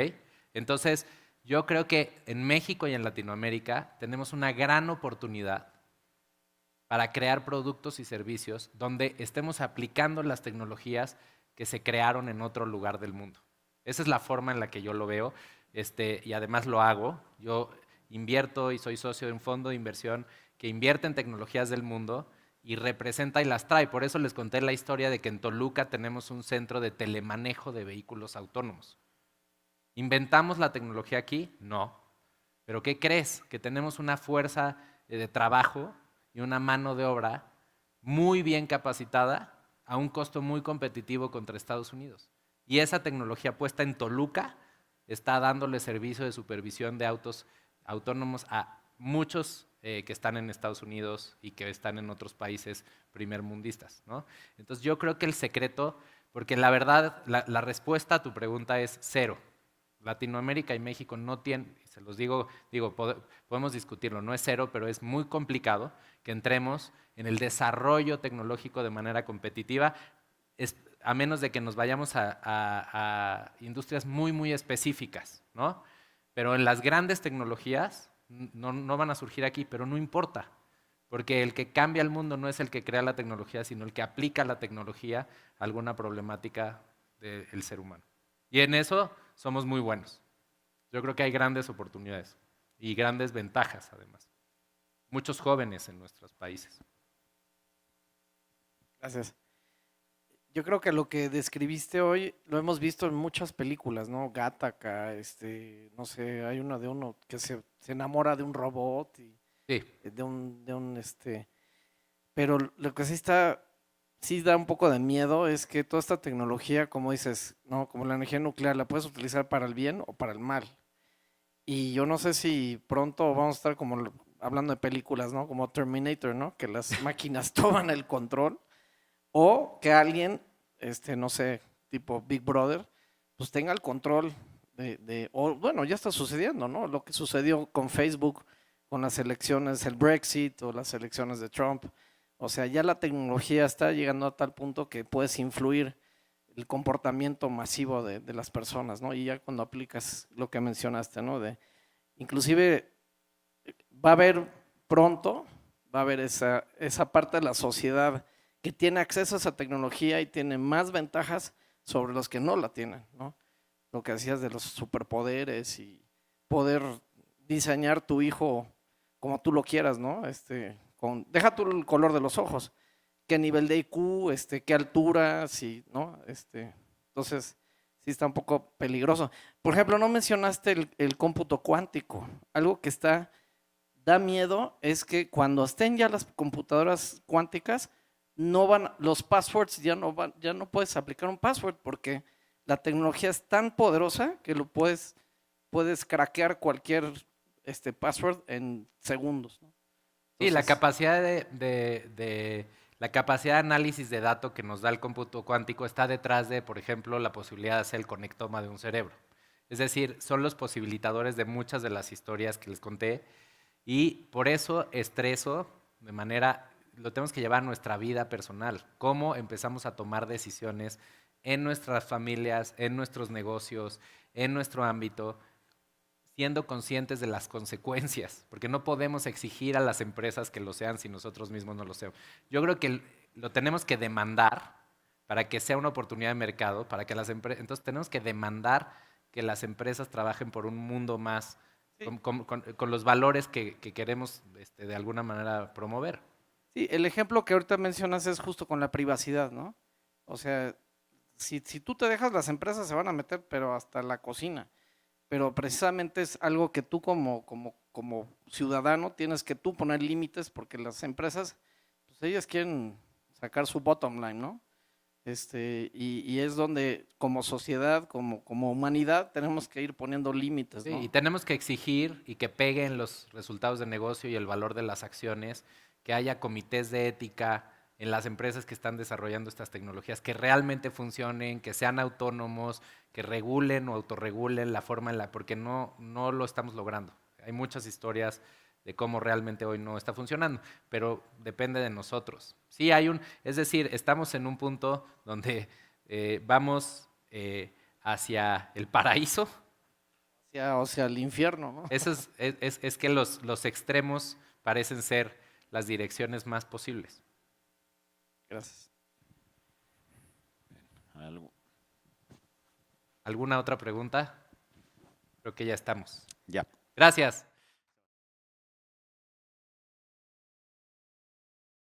Entonces, yo creo que en México y en Latinoamérica tenemos una gran oportunidad para crear productos y servicios donde estemos aplicando las tecnologías que se crearon en otro lugar del mundo. Esa es la forma en la que yo lo veo, y además lo hago. Yo invierto y soy socio de un fondo de inversión que invierte en tecnologías del mundo y representa y las trae. Por eso les conté la historia de que en Toluca tenemos un centro de telemanejo de vehículos autónomos. ¿Inventamos la tecnología aquí? No. ¿Pero qué crees? Que tenemos una fuerza de trabajo y una mano de obra muy bien capacitada a un costo muy competitivo contra Estados Unidos. Y esa tecnología puesta en Toluca está dándole servicio de supervisión de autos autónomos a muchos que están en Estados Unidos y que están en otros países primermundistas, ¿no? Entonces yo creo que el secreto, porque la verdad, la respuesta a tu pregunta es cero. Latinoamérica y México no tienen, se los digo, podemos discutirlo, no es cero, pero es muy complicado que entremos en el desarrollo tecnológico de manera competitiva, a menos de que nos vayamos a industrias muy, muy específicas, ¿no? Pero en las grandes tecnologías no van a surgir aquí, pero no importa, porque el que cambia el mundo no es el que crea la tecnología, sino el que aplica la tecnología a alguna problemática del ser humano. Y en eso somos muy buenos. Yo creo que hay grandes oportunidades y grandes ventajas, además. Muchos jóvenes en nuestros países. Gracias. Yo creo que lo que describiste hoy lo hemos visto en muchas películas, ¿no? Gattaca, no sé, hay una de uno que se enamora de un robot y Sí, pero lo que sí da un poco de miedo es que toda esta tecnología, como dices, ¿no? Como la energía nuclear, la puedes utilizar para el bien o para el mal. Y yo no sé si pronto vamos a estar como hablando de películas, ¿no? Como Terminator, ¿no? Que las máquinas toman el control. O que alguien, no sé, tipo Big Brother, pues tenga el control o bueno, ya está sucediendo, ¿no? Lo que sucedió con Facebook, con las elecciones, el Brexit o las elecciones de Trump. O sea, ya la tecnología está llegando a tal punto que puedes influir el comportamiento masivo de las personas, ¿no? Y ya cuando aplicas lo que mencionaste, ¿no? Inclusive va a haber pronto, va a haber esa parte de la sociedad que tiene acceso a esa tecnología y tiene más ventajas sobre los que no la tienen, ¿no? Lo que decías de los superpoderes y poder diseñar tu hijo como tú lo quieras, ¿no? Deja tú el color de los ojos, qué nivel de IQ, qué altura, sí, ¿no? Entonces, sí está un poco peligroso. Por ejemplo, no mencionaste el cómputo cuántico. Algo que da miedo es que cuando estén ya las computadoras cuánticas, los passwords ya no puedes aplicar un password porque la tecnología es tan poderosa que puedes craquear cualquier password en segundos, ¿no? sí, la Entonces, capacidad la capacidad de análisis de datos que nos da el cómputo cuántico está detrás de, por ejemplo, la posibilidad de hacer el conectoma de un cerebro. Es decir, son los posibilitadores de muchas de las historias que les conté. Y por eso estreso de manera, lo tenemos que llevar a nuestra vida personal. Cómo empezamos a tomar decisiones en nuestras familias, en nuestros negocios, en nuestro ámbito, siendo conscientes de las consecuencias, porque no podemos exigir a las empresas que lo sean si nosotros mismos no lo seamos. Yo creo que lo tenemos que demandar para que sea una oportunidad de mercado, para que las empresas, entonces tenemos que demandar que las empresas trabajen por un mundo más, Sí. con los valores que queremos de alguna manera promover. Sí, el ejemplo que ahorita mencionas es justo con la privacidad, ¿no? O sea, si tú te dejas, las empresas se van a meter, pero hasta la cocina. Pero precisamente es algo que tú como ciudadano tienes que tú poner límites porque las empresas, pues ellas quieren sacar su bottom line, ¿no? Y es donde como sociedad, como humanidad, tenemos que ir poniendo límites, Sí, ¿no? y tenemos que exigir y que peguen los resultados de negocio y el valor de las acciones, que haya comités de ética en las empresas que están desarrollando estas tecnologías, que realmente funcionen, que sean autónomos, que regulen o autorregulen la forma en la, porque no lo estamos logrando. Hay muchas historias de cómo realmente hoy no está funcionando, pero depende de nosotros. Sí, es decir, estamos en un punto donde vamos hacia el paraíso. O sea, el infierno, ¿no? Eso es que los extremos parecen ser las direcciones más posibles. Gracias. Algo. ¿Alguna otra pregunta? Creo que ya estamos. Ya. Gracias.